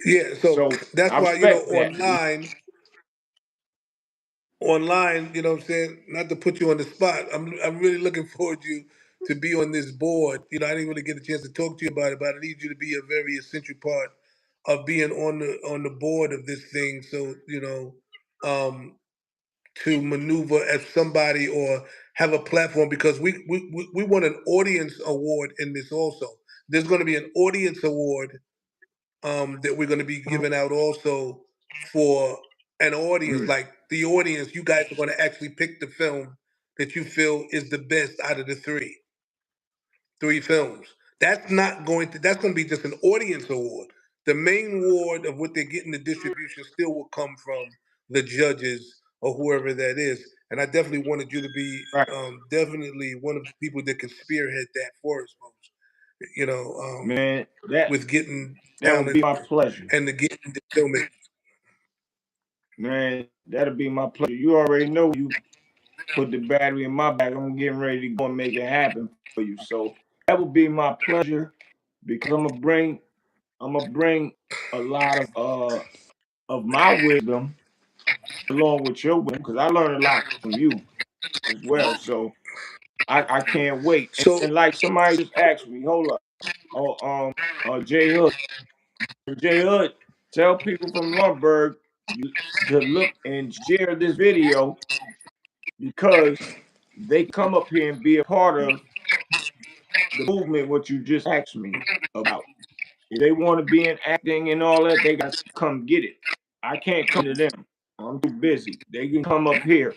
Yeah, so So that's I why, respect that. online, you know what I'm saying? Not to put you on the spot. I'm really looking forward to be on this board. I didn't really get a chance to talk to you about it, but I need you to be a very essential part of being on the board of this thing. So, um, to maneuver as somebody or have a platform because we want an audience award in this also. There's going to be an audience award that we're going to be giving out also for an audience. Mm, Like the audience, you guys are going to actually pick the film that you feel is the best out of the three films. That's not going to. That's going to be just an audience award. The main award of what they're getting the distribution still will come from the judges or whoever that is. And I definitely wanted you to be right, definitely one of the people that can spearhead that for us, folks. You know, man. That with getting that would talent be my pleasure, and the getting the filmmaking. man. That'll be my pleasure. You already know you put the battery in my back. I'm getting ready to go and make it happen for you. So that would be my pleasure because I'm gonna bring a lot of my wisdom along with your wisdom because I learned a lot from you as well. So I can't wait. So And like somebody just asked me, hold up, oh Jay Hood, Jay Hood, tell people from Lumberg to look and share this video because they come up here and be a part of the movement. What you just asked me about. If they want to be in acting and all that, they got to come get it. I can't come to them. I'm too busy. They can come up here.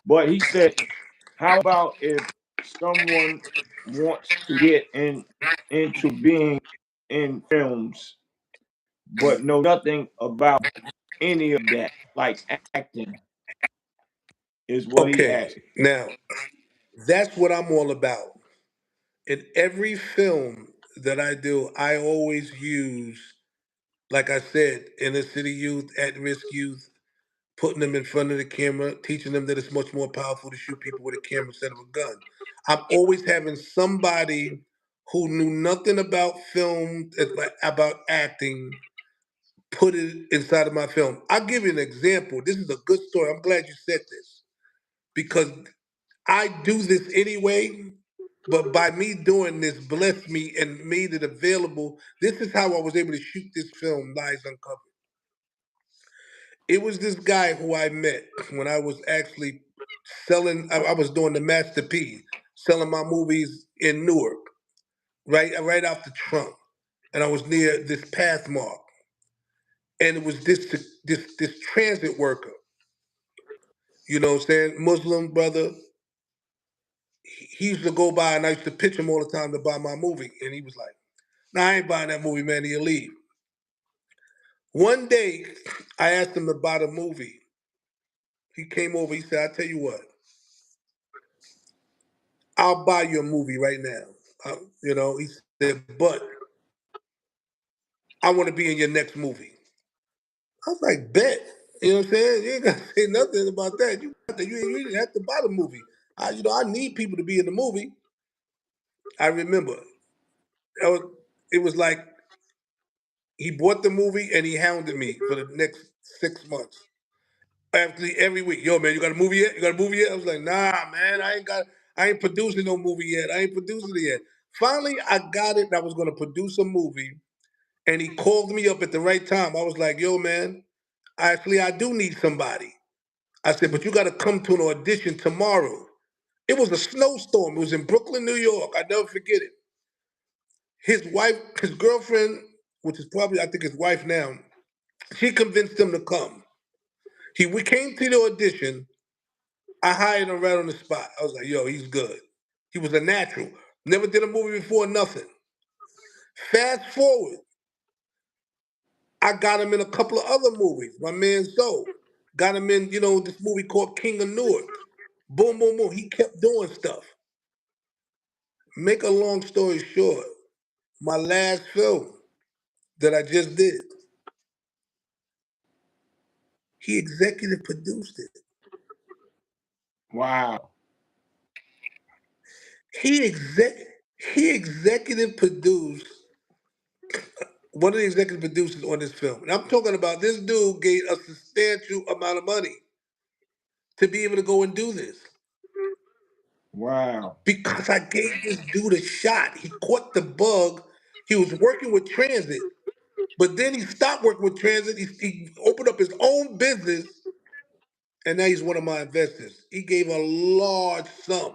But he said, how about if someone wants to get into being in films, but know nothing about any of that, like acting, is what he okay, asked. now that's what I'm all about. In every film that I do, I always use, like I said, inner city youth, at risk youth, putting them in front of the camera, teaching them that it's much more powerful to shoot people with a camera instead of a gun. I'm always having somebody who knew nothing about film, about acting, put it inside of my film. I'll give you an example. This is a good story. I'm glad you said this because I do this anyway, but by me doing this blessed me and made it available. This is how I was able to shoot this film, Lies Uncovered. It was this guy who I met when I was actually selling, I was doing the Master P, selling my movies in Newark, right out the trunk. And I was near this Pathmark. And it was this transit worker, you know what I'm saying? Muslim brother. He used to go by and I used to pitch him all the time to buy my movie. And he was like, nah, I ain't buying that movie, man. He'll leave. One day, I asked him to buy the movie. He came over. He said, I tell you what, I'll buy you a movie right now. He said, but I want to be in your next movie. I was like, bet. You know what I'm saying? You ain't got to say nothing about that. You got that. You didn't have to buy the movie. I need people to be in the movie. I remember. It was like He bought the movie and he hounded me for the next 6 months. Actually, every week, yo, man, you got a movie yet? You got a movie yet? I was like, nah, man, I ain't producing no movie yet. I ain't producing it yet. Finally, I got it. And I was gonna produce a movie, and he called me up at the right time. I was like, yo, man, actually, I do need somebody. I said, but you got to come to an audition tomorrow. It was a snowstorm. It was in Brooklyn, New York. I never forget it. His wife, his girlfriend, which is probably I think his wife now, she convinced him to come. We came to the audition. I hired him right on the spot. I was like, yo, he's good. He was a natural. Never did a movie before, nothing. Fast forward, I got him in a couple of other movies. My man Zoe got him in, this movie called King of Newark. Boom, boom, boom. He kept doing stuff. Make a long story short, my last film that I just did, he executive produced it. Wow. He exec he executive produced one of the executive producers on this film. And I'm talking about this dude gave a substantial amount of money to be able to go and do this. Wow. Because I gave this dude a shot. He caught the bug. He was working with transit, but then he stopped working with transit. He opened up his own business, and now he's one of my investors. He gave a large sum,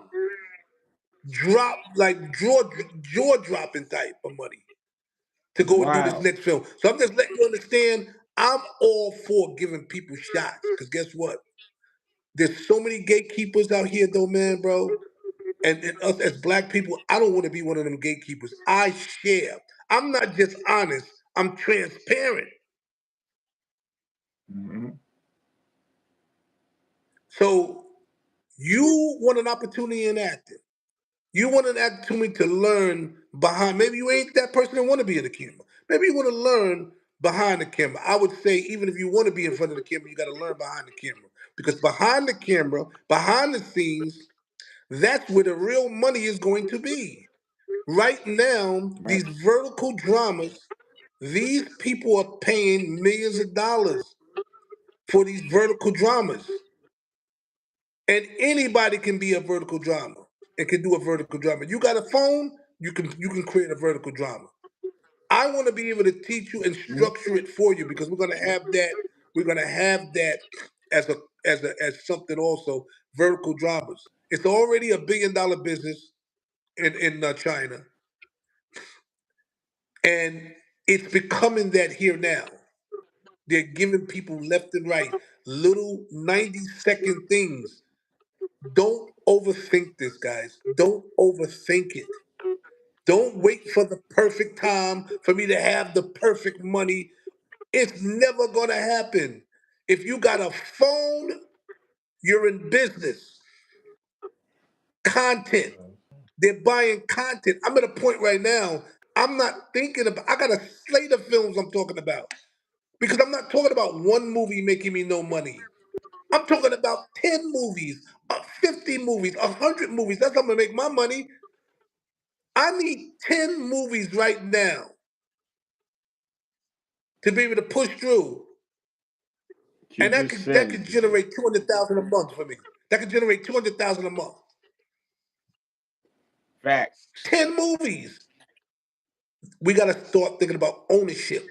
drop like jaw dropping type of money to go and do this Wow. next film. So I'm just letting you understand. I'm all for giving people shots, because guess what? There's so many gatekeepers out here, though, man, bro. And us as black people, I don't want to be one of them gatekeepers. I share. I'm not just honest. I'm transparent. Hmm. So you want an opportunity in acting. You want an opportunity to learn behind. Maybe you ain't that person that want to be in the camera. Maybe you want to learn behind the camera. I would say even if you want to be in front of the camera, you got to learn behind the camera, because behind the camera, behind the scenes, that's where the real money is going to be. Right now, Right. these vertical dramas, these people are paying millions of dollars for these vertical dramas. And anybody can be a vertical drama and can do a vertical drama. You got a phone, you can create a vertical drama. I want to be able to teach you and Mhm. structure it for you, because we're gonna have that. We're gonna have that as as something also. Vertical dramas. It's already a $1 billion business in China, and it's becoming that here now. They're giving people left and right little 90-second things. Don't overthink this, guys. Don't overthink it. Don't wait for the perfect time for me to have the perfect money. It's never going to happen. If you got a phone, you're in business. Content. They're buying content. I'm at a point right now, I'm not thinking about, I got a slate of films I'm talking about. Because I'm not talking about one movie making me no money. I'm talking about 10 movies, 50 movies, 100 movies. That's how I'm going to make my money. I need 10 movies right now to be able to push through. And You just that said could it. generate 200,000 a month for me. That could generate 200,000 a month. Facts. 10 movies. We got to start thinking about ownership.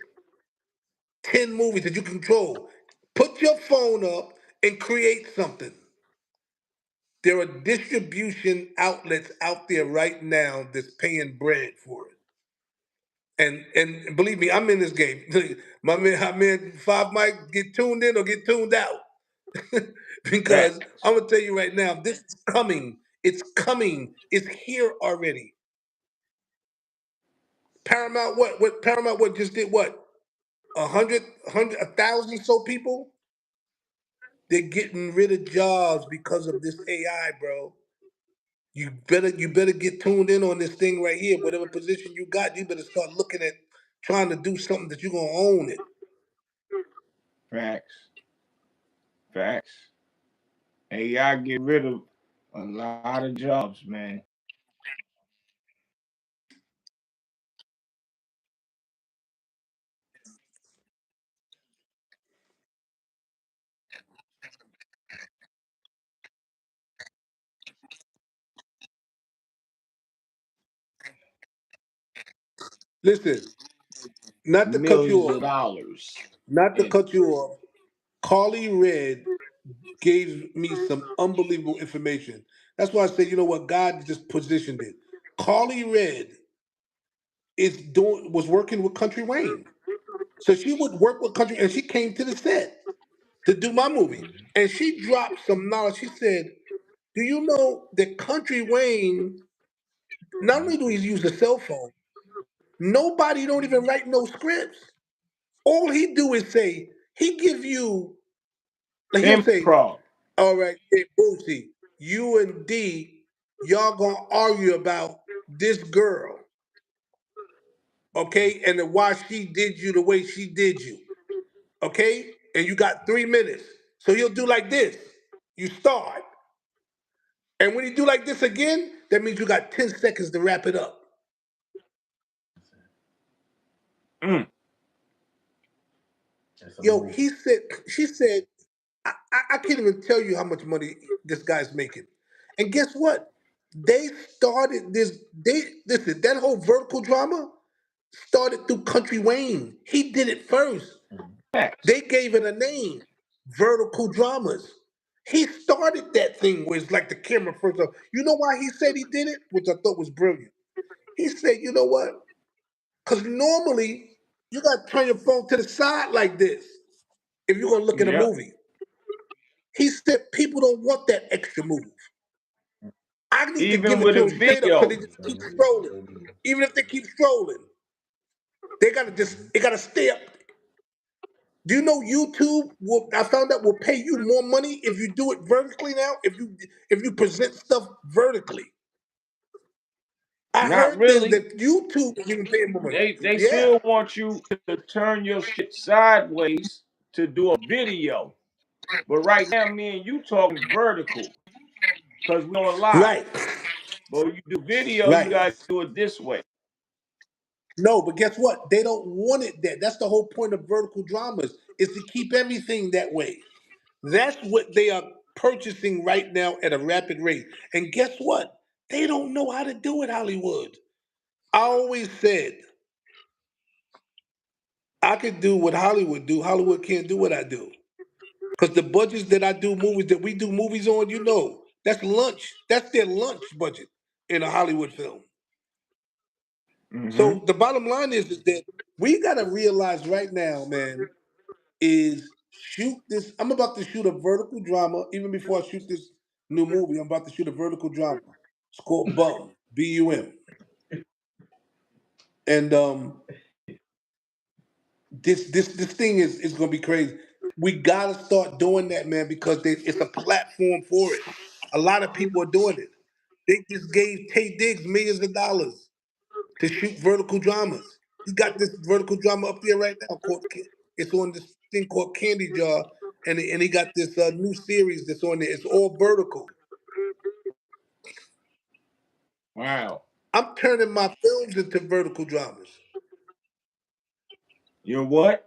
10 movies that you control. Put your phone up and create something. There are distribution outlets out there right now that's paying bread for it. And believe me, I'm in this game. My man Five Mike, get tuned in or get tuned out. Because Facts. I'm gonna tell you right now, this is coming. It's coming. It's here already. Paramount what Paramount what just did what? 1,000 so people? They're getting rid of jobs because of this AI, bro. You better get tuned in on this thing right here. Whatever position you got, you better start looking at trying to do something that you're gonna own it. Facts. Facts. AI get rid of a lot of jobs, man. Listen, not to cut you millions of off, dollars. not to And cut you off. Carly Red gave me some unbelievable information. That's why I say, you know what, God just positioned it. Carly Red was working with Country Wayne. So she would work with Country, and she came to the set to do my movie. And she dropped some knowledge. She said, do you know that Country Wayne, not only do he use a cell phone, nobody don't even write no scripts. All he do is say, he give you, like he'll say, improv. all right, hey, Boosie, you and D, y'all gonna argue about this girl, okay? And then why she did you the way she did you, okay? And you got 3 minutes. So he'll do like this. You start. And when you do like this again, that means you got 10 seconds to wrap it up. Mm. Yo, she said, I can't even tell you how much money this guy's making. And guess what? They started this, listen, that whole vertical drama started through Country Wayne. He did it first. Facts. They gave it a name, Vertical Dramas. He started that thing where it's like the camera first up. You know why he said he did it? Which I thought was brilliant. He said, you know what? Because normally you got to turn your phone to the side like this if you're going to look at a Yep. movie. He said people don't want that extra move. I need to Even give it with to a them straight up because video. they just keep scrolling. Even if they keep scrolling, they gotta it gotta stay up. Do you know YouTube I found out will pay you more money if you do it vertically now? If you present stuff vertically. I Not heard this really. that YouTube is even paying more money. They Yeah. still want you to turn your shit sideways to do a video. But right now, me and you talking vertical because we on live. Right. But when you do video, you Right. gotta do it this way. No, but guess what? They don't want it that. That's the whole point of vertical dramas is to keep everything that way. That's what they are purchasing right now at a rapid rate. And guess what? They don't know how to do it, Hollywood. I always said I could do what Hollywood do. Hollywood can't do what I do. Because the budgets that I do movies that we do movies on, you know, that's lunch. That's their lunch budget in a Hollywood film. Mm-hmm. So the bottom line is that we gotta realize right now, man, is shoot this. I'm about to shoot a vertical drama. Even before I shoot this new movie, I'm about to shoot a vertical drama. It's called Bum, B-U-M. And this thing is gonna be crazy. We gotta start doing that, man, because it's a platform for it. A lot of people are doing it. They just gave Tay Diggs millions of dollars to shoot vertical dramas. He got this vertical drama up there right now called it's on this thing called Candy Jar, and he got this new series that's on there. It's all vertical. Wow. I'm turning my films into vertical dramas. You're what?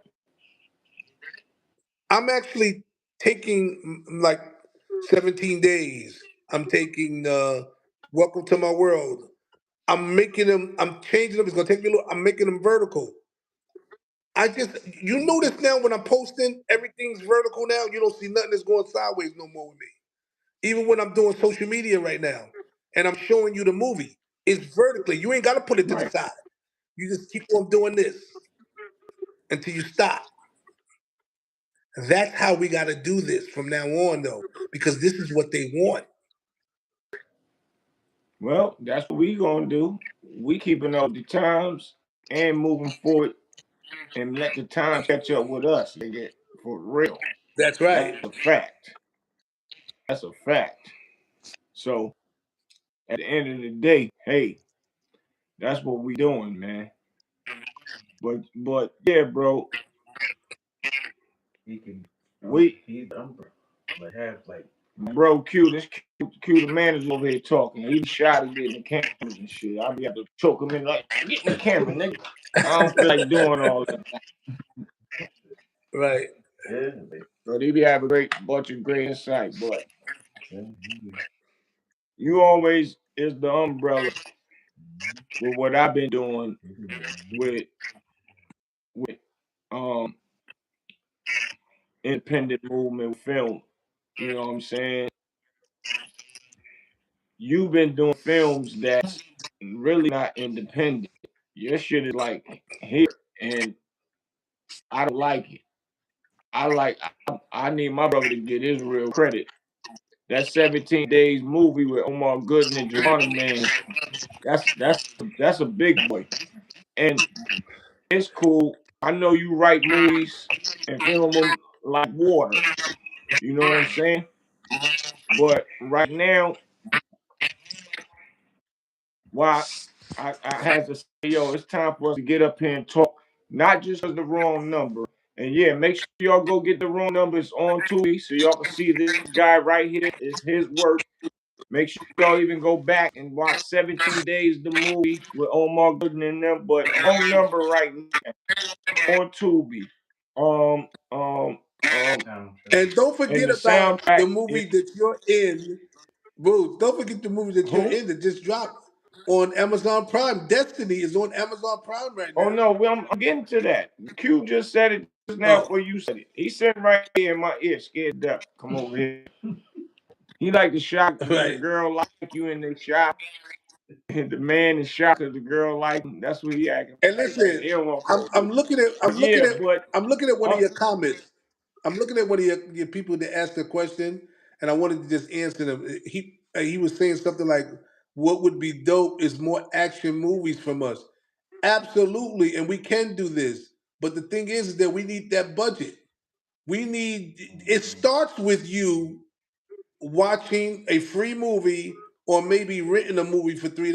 I'm actually taking like 17 days. I'm taking Welcome to My World. I'm making them. I'm changing them. It's gonna take me a little. I'm making them vertical. I just you notice now when I'm posting, everything's vertical now. You don't see nothing that's going sideways no more with me. Even when I'm doing social media right now, and I'm showing you the movie, it's vertically. You ain't got to put it to the Right. side. You just keep on doing this until you stop. That's how we got to do this from now on, though, because this is what they want. Well, that's what we gonna do. We keeping up with the times and moving forward and let the times catch up with us, nigga. For real. That's right. That's a fact. That's a fact. So at the end of the day, hey, that's what we doing, man. But yeah, bro. We bro Q, Q the manager over here talking. He shy to get in the cameras and shit. I be able to choke him in like, get in the camera, nigga. I don't feel like doing all that. Right. But he be having a great bunch of great insight. But you always is the umbrella with what I've been doing with um independent movement film. You know what I'm saying? You've been doing films that's really not independent. Your shit is like here, and I don't like it. I need my brother to get his real credit. That 17 Days movie with Omar Gooden and Javon, man, that's a big boy. And it's cool. I know you write movies and film them like water. You know what I'm saying? But right now, why I had to say, yo, it's time for us to get up here and talk, not just because the wrong number. And yeah, make sure y'all go get the wrong numbers on Tubi so y'all can see this guy right here is his work. Make sure y'all even go back and watch 17 Days the movie with Omar Gooden in them. But wrong number right now on Tubi. Um, um, um, And don't and forget the about the soundtrack is movie that you're in, bro. Don't forget the movie that you're who? in that just dropped on Amazon Prime. Destiny is on Amazon Prime right Oh now. no, well, I'm getting to that. Q just said it just now Oh, before you said it. He's sitting right here in my ear, scared duck. Come over here. He like to shock when the right. girl like you and they shock. And the man is shocked because the girl like him. That's what he acting And like right now. listen, He don't want to I'm call I'm you. looking at I'm But looking yeah, at but I'm looking at one of uh, your comments. I'm looking at one of your people that asked a question, and I wanted to just answer them. He was saying something like, "What would be dope is more action movies from us." Absolutely, and we can do this. But the thing is that we need that budget. We need it starts with you watching a free movie or maybe renting a movie for $3.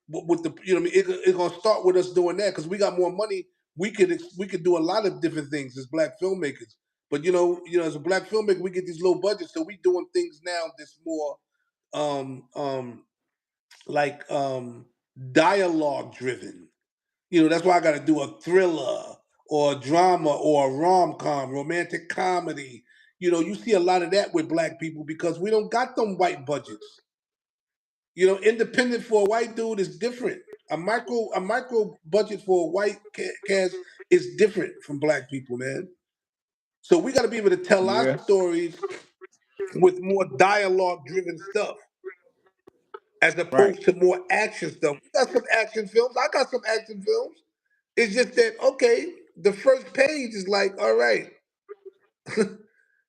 With the you know what I mean, it's gonna start with us doing that because we got more money. We could do a lot of different things as black filmmakers. But as a black filmmaker, we get these low budgets, so we doing things now that's more um um like dialogue driven. That's why I got to do a thriller or a drama or a rom com, romantic comedy. You see a lot of that with black people because we don't got them white budgets. Independent for a white dude is different. A micro budget for a white cast is different from black people, man. So we got to be able to tell our yeah, stories with more dialogue driven stuff as right. opposed to more action stuff. We got some action films. I got some action films. It's just that okay, the first page is like, all right,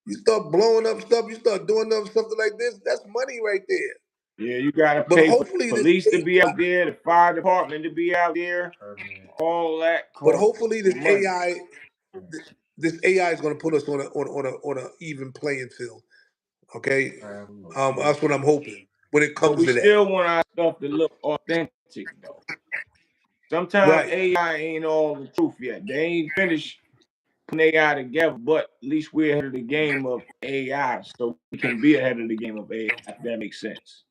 you start blowing up stuff, you start doing up something like this, that's money right there. Yeah, you gotta But pay for the hopefully this police to be AI, out there, the fire department to be out there. All that but costs hopefully this money. AI, this AI is going to put us on a even playing field. Okay, that's what I'm hoping when it But comes we to that. still want our stuff to look authentic though. Sometimes Right, AI ain't all the truth yet. They ain't finished putting AI together, but at least we're ahead of the game of AI, so we can be ahead of the game of AI, if that makes sense.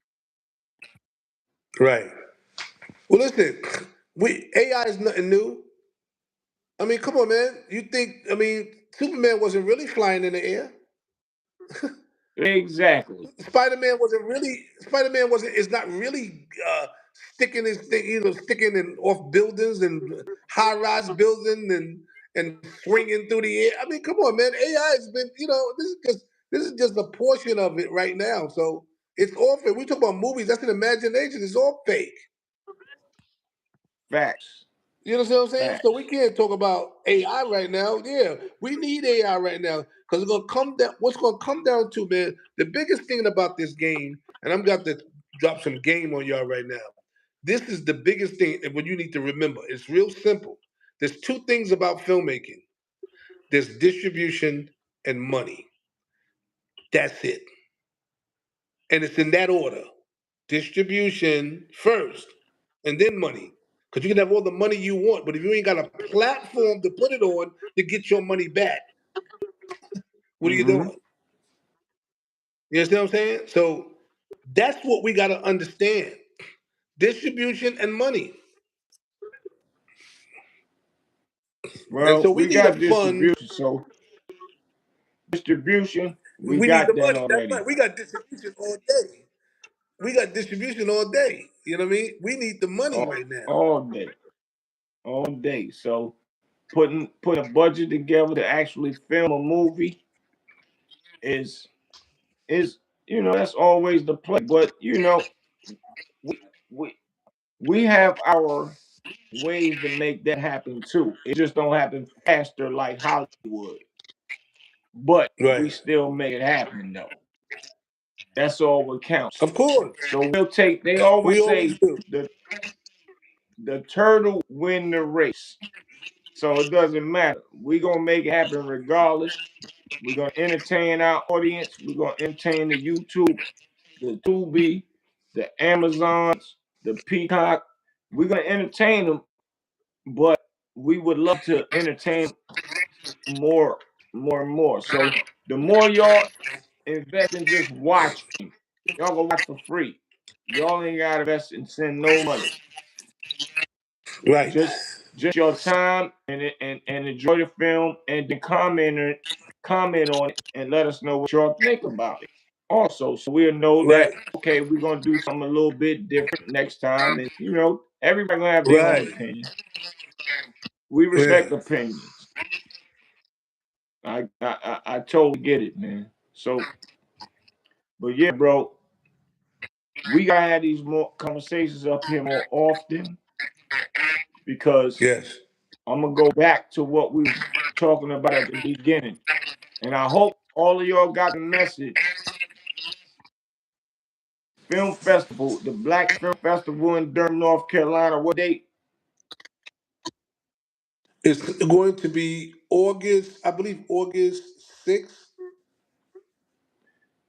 right. Well, listen, AI is nothing new. I mean, come on, man. Superman wasn't really flying in the air. Exactly. Spider Man wasn't is not really sticking his thing, sticking in off buildings and high rise buildings and swinging through the air. I mean, come on, man. AI has been, this is just a portion of it right now. So it's all fake. We talk about movies. That's an imagination. It's all fake. Facts. You know what I'm saying? So we Facts. can't talk about AI right now. Yeah, we need AI right now because it's gonna come down. What's gonna come down to, man? The biggest thing about this game, and I'm got to drop some game on y'all right now. This is the biggest thing, and what you need to remember. It's real simple. There's two things about filmmaking. There's distribution and money. That's it, and it's in that order. Distribution first, and then money. Because you can have all the money you want, but if you ain't got a platform to put it on to get your money back, what are you Mm-hmm. doing? You understand what I'm saying? So that's what we got to understand: distribution and money. And Well, so we we need a got fund. distribution, so distribution, we We need the got that money. That's already. right. We got distribution all day. we got distribution all day. You know what I mean? We need the money all, right now. all day, all day. So putting a budget together to actually film a movie is is that's always the play. But we we we have our ways to make that happen too. It just don't happen faster like Hollywood. But we Right. still make it happen though. That's all what counts. Of course. So we'll take. They We always always say do. the turtle win the race. So it doesn't matter. We're gonna make it happen regardless. We're gonna entertain our audience. We're gonna entertain the YouTube, the Tubi, the Amazons, the Peacock. We're gonna entertain them, but we would love to entertain more, more and more. So the more y'all invest in just watching, y'all go watch for free. Y'all ain't gotta invest and send no money. Right. Just your time and enjoy the film and then comment on it and let us know what y'all think about it. Also, so we'll know Right. that okay, we're gonna do something a little bit different next time, and everybody gonna have their own Right. opinion. We Yeah. respect opinions. I totally get it, man. So, but yeah, bro, we gotta have these more conversations up here more often because Yes. I'm gonna go back to what we was talking about at the beginning, and I hope all of y'all got the message. Film festival, the Black Film Festival in Durham, North Carolina. What date? It's going to be August, I believe August 6th.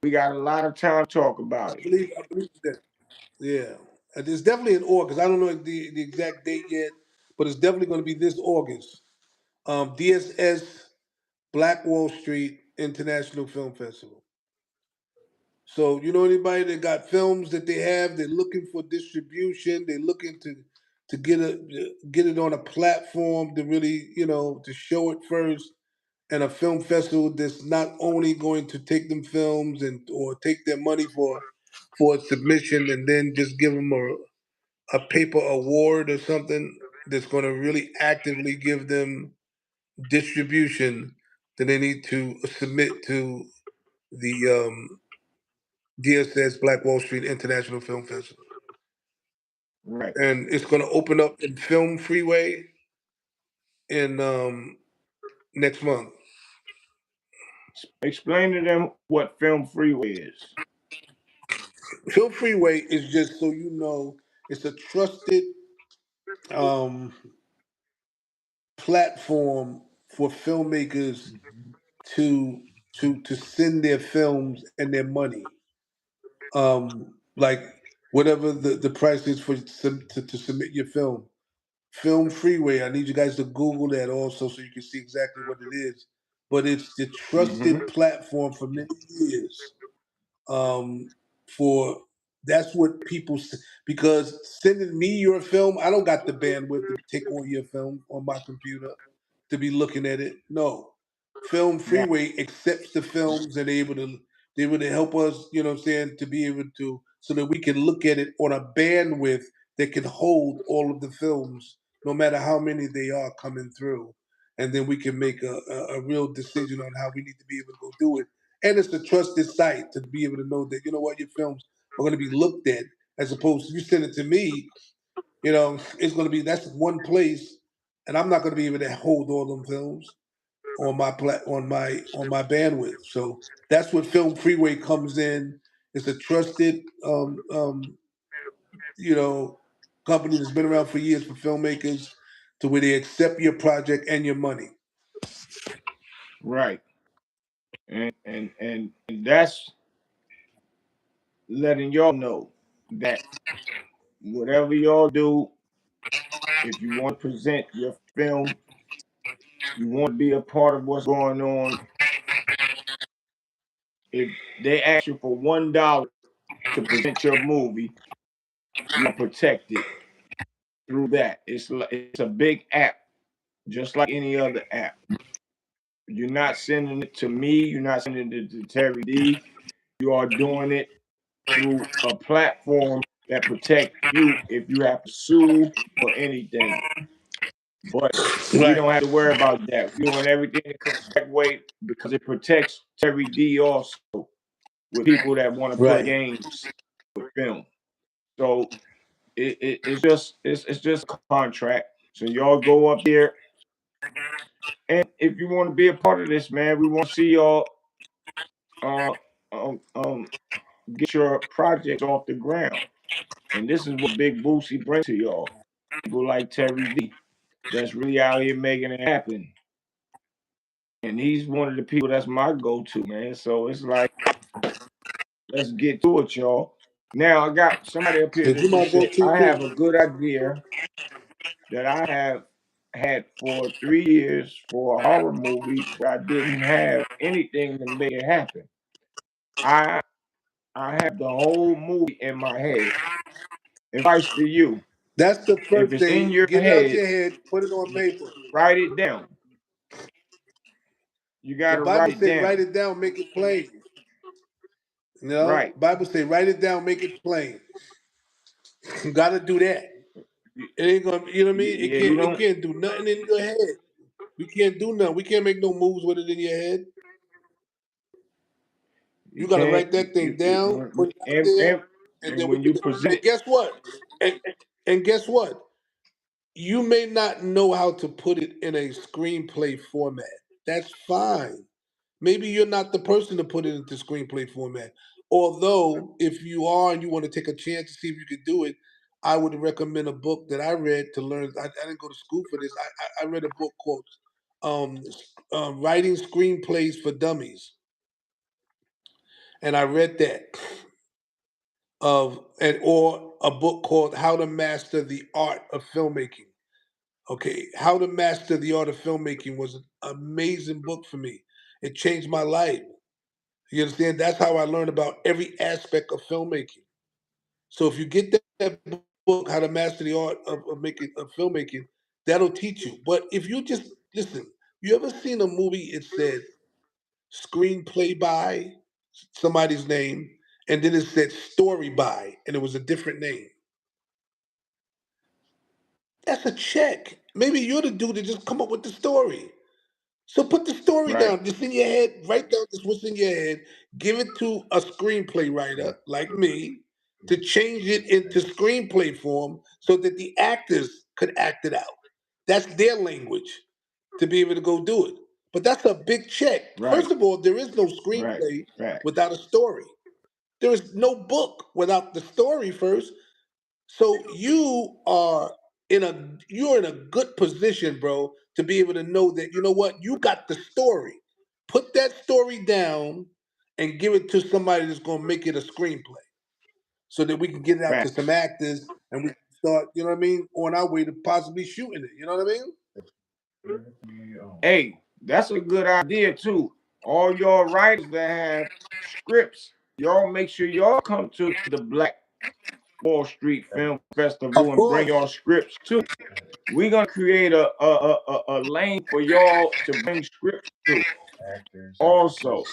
We got a lot of time to talk about it. I believe that. Yeah. And it's definitely in August. I don't know the exact date yet, but it's definitely going to be this August. DSS Black Wall Street International Film Festival. So you know anybody that got films that they have, they're looking for distribution, they're looking to get it on a platform to really, to show it first, and a film festival that's not only going to take them films and or take their money for a submission and then just give them a paper award or something that's going to really actively give them distribution, then they need to submit to the DSS Black Wall Street International Film Festival. Right. And it's going to open up in Film Freeway in next month. Explain to them what Film Freeway is. Film Freeway is just so you know, it's a trusted um, platform for filmmakers to to send their films and their money. Like whatever the price is for to submit your film. Film Freeway. I need you guys to Google that also so you can see exactly what it is. But it's the Mm-hmm. trusted platform for many years. Um, for that's what because sending me your film, I don't got the bandwidth to take all your film on my computer to be looking at it. No, Film Right. Freeway accepts the films and they able to help us. You know what I'm saying, to be able to so that we can look at it on a bandwidth that can hold all of the films, no matter how many they are coming through, and then we can make a real decision on how we need to be able to go do it. And it's a trusted site to be able to know that you know what your films are going to be looked at, as opposed to you send it to me. It's going to be that's one place, and I'm not going to be able to hold all them films on my bandwidth. So that's what Film Freeway comes in. It's a trusted you know company that's been around for years for filmmakers, to where they accept your project and your money. Right. And that's letting y'all know that whatever y'all do, if you want to present your film, you want to be a part of what's going on, if they ask you for $1 to present your movie, we're gonna protect it through that. It's a big app, just like any other app. You're not sending it to me. You're not sending it to Terry D. You are doing it through a platform that protects you if you have to sue or anything. But we Right. don't have to worry about that. We're doing everything the correct way because it protects Terry D also with people that want to play Right. games with film. So it's just a contract. So y'all go up there, and if you want to be a part of this, man, we want to see y'all uh, um, um, get your projects off the ground. And this is what Big Boosie brings to y'all. People like Terry D that's really out here making it happen. And he's one of the people that's my go-to, man. So it's like, let's get to it, y'all. Now I got somebody up here Is that you my just said, go-to I too? have a good idea that I have had for 3 years for a horror movie, but I didn't have anything to make it happen. I I have the whole movie in my head. Advice to you. That's the If first it's in thing. your Get it out head, your head. Put it on paper. write it down. You The gotta Bible write it say, write down. it down, make it plain. You know, Right. Bible say, write it down, make it plain. You got to do that. It ain't gonna. You know what I mean? It Yeah, you can't. It don't. can't do nothing in your head. We can't do nothing. We can't make no moves with it in your head. You You got to can't. write that thing down, put it out there, and And then we when can. you present And it, guess what? And, and guess what? You may not know how to put it in a screenplay format. That's fine. Maybe you're not the person to put it into screenplay format. Although, if you are and you want to take a chance to see if you can do it, I would recommend a book that I read to learn. I didn't go to school for this. I read a book called um, "Writing Screenplays for Dummies," and I read that or a book called "How to Master the Art of Filmmaking." Okay, How to Master the Art of Filmmaking was an amazing book for me. It changed my life. You understand? That's how I learned about every aspect of filmmaking. So if you get that book, How to Master the Art of Filmmaking, that'll teach you. But if you just listen, you ever seen a movie? It said screenplay by somebody's name, and then it said story by, and it was a different name. That's a check. Maybe you're the dude that just come up with the story. So put the story right, down, just in your head. Write down just what's in your head. Give it to a screenplay writer like me to change it into screenplay form so that the actors could act it out. That's their language to be able to go do it. But that's a big check. right, First of all, there is no right, screenplay right, without a story. There is no book without the story first. So you're in a good position, bro, to be able to know that you know what you got the story. Put that story down and give it to somebody that's gonna make it a screenplay, so that we can get it out to some facts. actors and we can start, you know what I mean, on our way to possibly shooting it. You know what I mean? Hey, that's a good idea too. All y'all writers that have scripts, y'all make sure y'all come to the Black Wall Street Film Of Festival and bring course. your scripts too. We're gonna create a lane for y'all to bring scripts to. Also,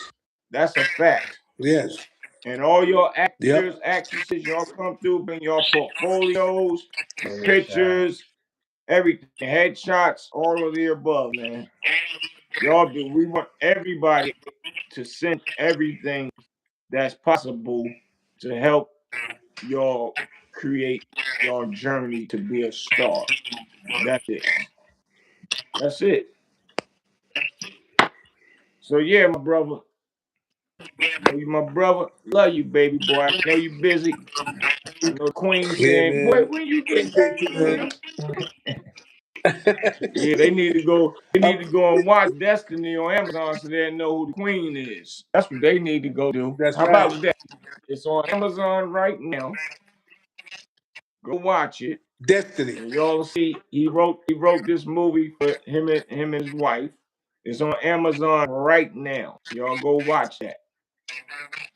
that's a fact. Yes. And all your Yep. actors, actresses, y'all come through, bring your portfolios, your pictures, everything, headshots, all of the above, man. We want everybody to send everything that's possible to help y'all create your journey to be a star. That's it. That's it. So yeah, my brother. Know you my brother. Love you, baby boy. I know you busy. I know the Queen Yeah, saying, boy, man. when you get Appreciate back, you, man. man. Yeah, they need to go. They need Um, to go and watch Destiny on Amazon so they know who the Queen is. That's what they need to go do. that's How right. about that? It's on Amazon right now. Go watch it, Destiny. and y'all see he wrote this movie for him and his wife. It's on Amazon right now. Y'all go watch that.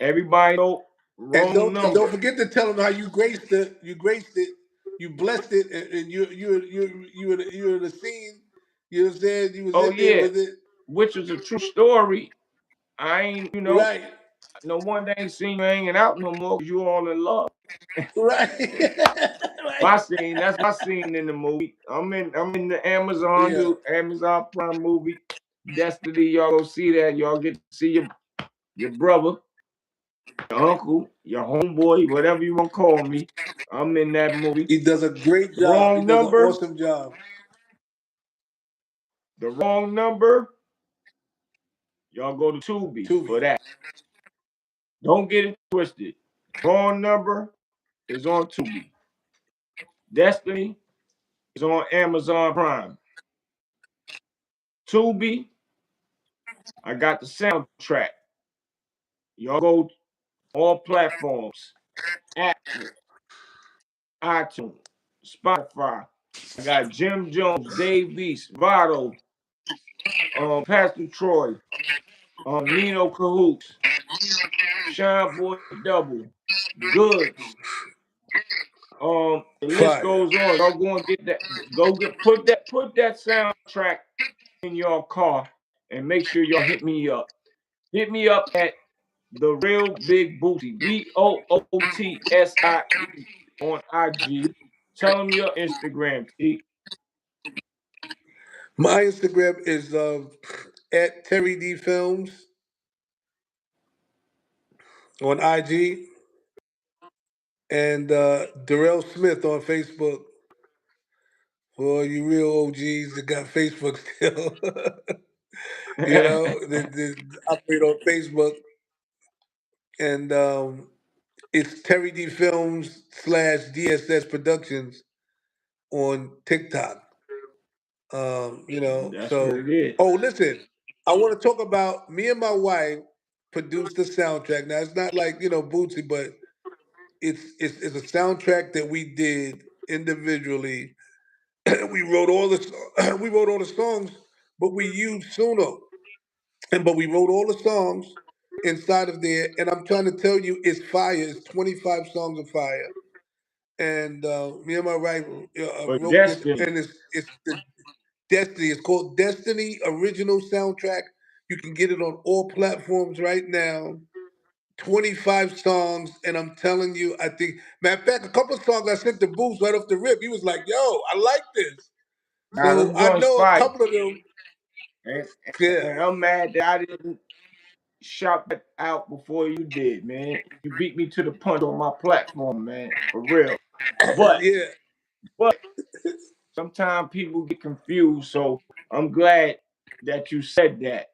Everybody know And wrong don't number. forget to tell them how you graced it, you blessed it, and you were in the scene. You know what I'm saying? You was Oh in there yeah, with it, which is a true story. I ain't right? No wonder I ain't seen you hanging out no more because you all in love. Right. Right. My scene, that's my scene in the movie. I'm in the Amazon, Yeah. the Amazon Prime movie. Destiny, y'all go see that. Y'all get to see your brother, your uncle, your homeboy, whatever you want to call me. I'm in that movie. He does a great job. He Wrong does an number, awesome job. the wrong number, y'all go to Tubi for Tubi. that. Don't get it twisted. Wrong number is on Tubi. Destiny is on Amazon Prime. Tubi, I got the soundtrack. Y'all go all platforms. Apple, iTunes, Spotify. I got Jim Jones, Dave East, Vado, Pastor Troy, Nino Cahoots, Shine Boy Double, Goods. The list Fire. goes on. Y'all go and get that. Go get put that soundtrack in your car and make sure y'all hit me up. Hit me up at the real big booty BOOTSIE on IG. Tell them your Instagram. T. My Instagram is at Terry D Films on IG and Darrell Smith on Facebook. For all you real OGs that got Facebook still, that operate on Facebook. And it's Terry D Films / DSS Productions on TikTok. That's what So it is. oh listen, I want to talk about me and my wife produced the soundtrack. Now it's not like, Bootsy, but it's a soundtrack that we did individually. we wrote all the we wrote all the songs, but we used Suno. But we wrote all the songs inside of there, and I'm trying to tell you, it's fire. It's 25 songs of fire, and me and my wife For wrote this, Destiny. and it's the Destiny. It's called Destiny Original Soundtrack. You can get it on all platforms right now. 25 songs, and I'm telling you, I think, matter of fact, a couple of songs I sent to Boots right off the rip. He was like, "Yo, I like this." Now So them I joints know a fire. couple of them. And, Yeah, and I'm mad that I didn't shout that out before you did, man. You beat me to the punch on my platform, man. For real. But yeah, but sometimes people get confused. So I'm glad that you said that.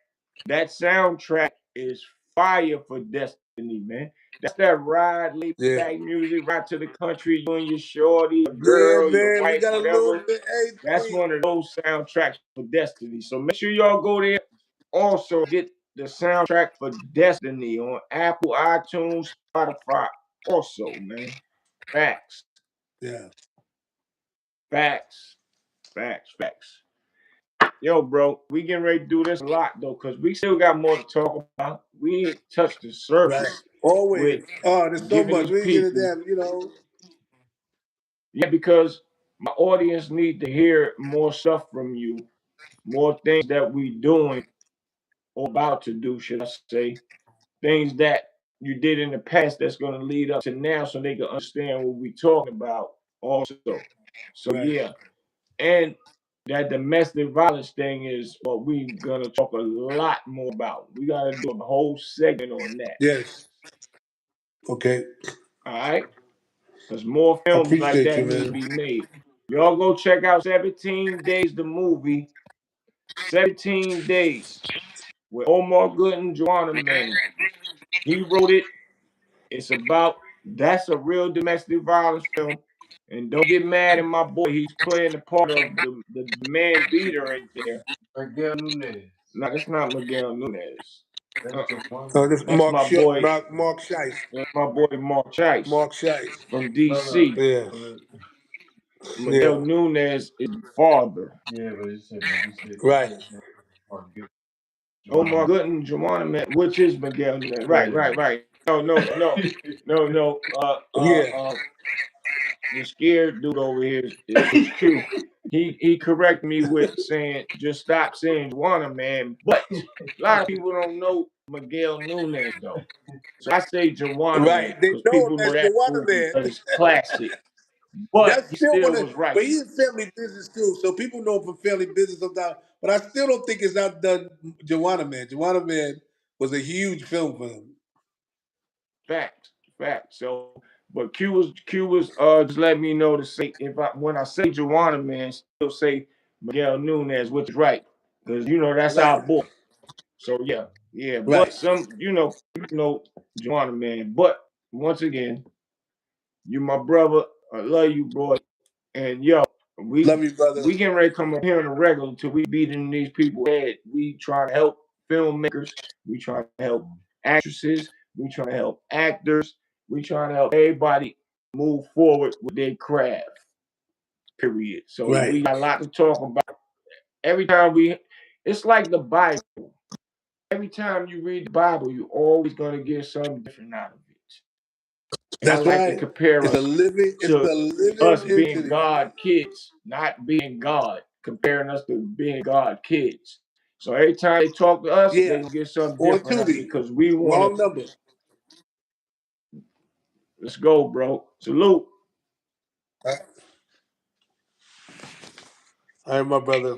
That soundtrack is fire for Destiny, man. That's that ride, lay yeah. back music, ride to the country, you and your shorty, your Yeah, girl, your man, we wife, got a little whatever. bit of That's everything. one of those soundtracks for Destiny. So make sure y'all go there. Also get the soundtrack for Destiny on Apple, iTunes, Spotify. Also, man. Facts. Yeah, Facts. Facts. Facts. Yo, bro, we getting ready to do this a lot though, cause we still got more to talk about. We ain't touched the right. surface with Always. Oh, there's so giving much. these We ain't getting people. damn. Yeah, because my audience need to hear more stuff from you, more things that we doing or about to do, should I say? Things that you did in the past that's gonna lead up to now, so they can understand what we talking about. Also, so Right. yeah, and that domestic violence thing is what we gonna talk a lot more about. We gotta do a whole segment on that. Yes. Okay. All right, because more I films like appreciate you, that need to man. be made. Y'all go check out 17 Days, the movie. 17 Days with Omar Good and Joanna Man. He wrote it. It's about that's a real domestic violence film. And don't get mad at my boy. He's playing the part of the man beater in there. Miguel Nunez. No, that's not Miguel Nunez. That's the Uh-uh. one. Oh, this That's my boy. Mark Shice. That's my boy Mark Chase Mark Shice. from No, no. DC. Yeah. Miguel Yeah. Nunez is the father. Yeah, but Right. you said Mark Good. Omar Joanna. Good and Joanna Man, which is Miguel Nunez. Right, Yeah. right, right. No, no, no, no, no. Yeah. The scared dude over here is Q. he corrected me with saying just stop saying Juana man. But a lot of people don't know Miguel Nunez though. So I say Juana Right. man They because know people him know as that Joanna movie Man. because it's classic. But That's he still still one of, was right. but he's in family business too. So people know him from family business sometimes. But I still don't think it's outdone Joanna Man. Joanna Man was a huge film for him. Fact, fact. So, but Q was just letting me know to say if I when I say Juana man, still say Miguel Nunez, which is right because that's Right. our boy. So yeah, yeah. But Right. some Juana man. But once again, you my brother. I love you, bro. And yo, we Love you, brother. we getting ready to come up here on the regular until we beating these people head. We trying to help filmmakers. We trying to help actresses. We trying to help actors. We trying to help everybody move forward with their craft. Period. So Right. we got a lot to talk about. Every time it's like the Bible. Every time you read the Bible, you're always gonna get something different out of it. And I That's like to right. compare It's a us living. It's to a living us being entity. God kids, not being God, comparing us to being God kids. So every time they talk to us, Yeah. they gonna get something On different out of it Tubi. because we want to. Wrong number. Let's go, bro. Salute. All right, my brother.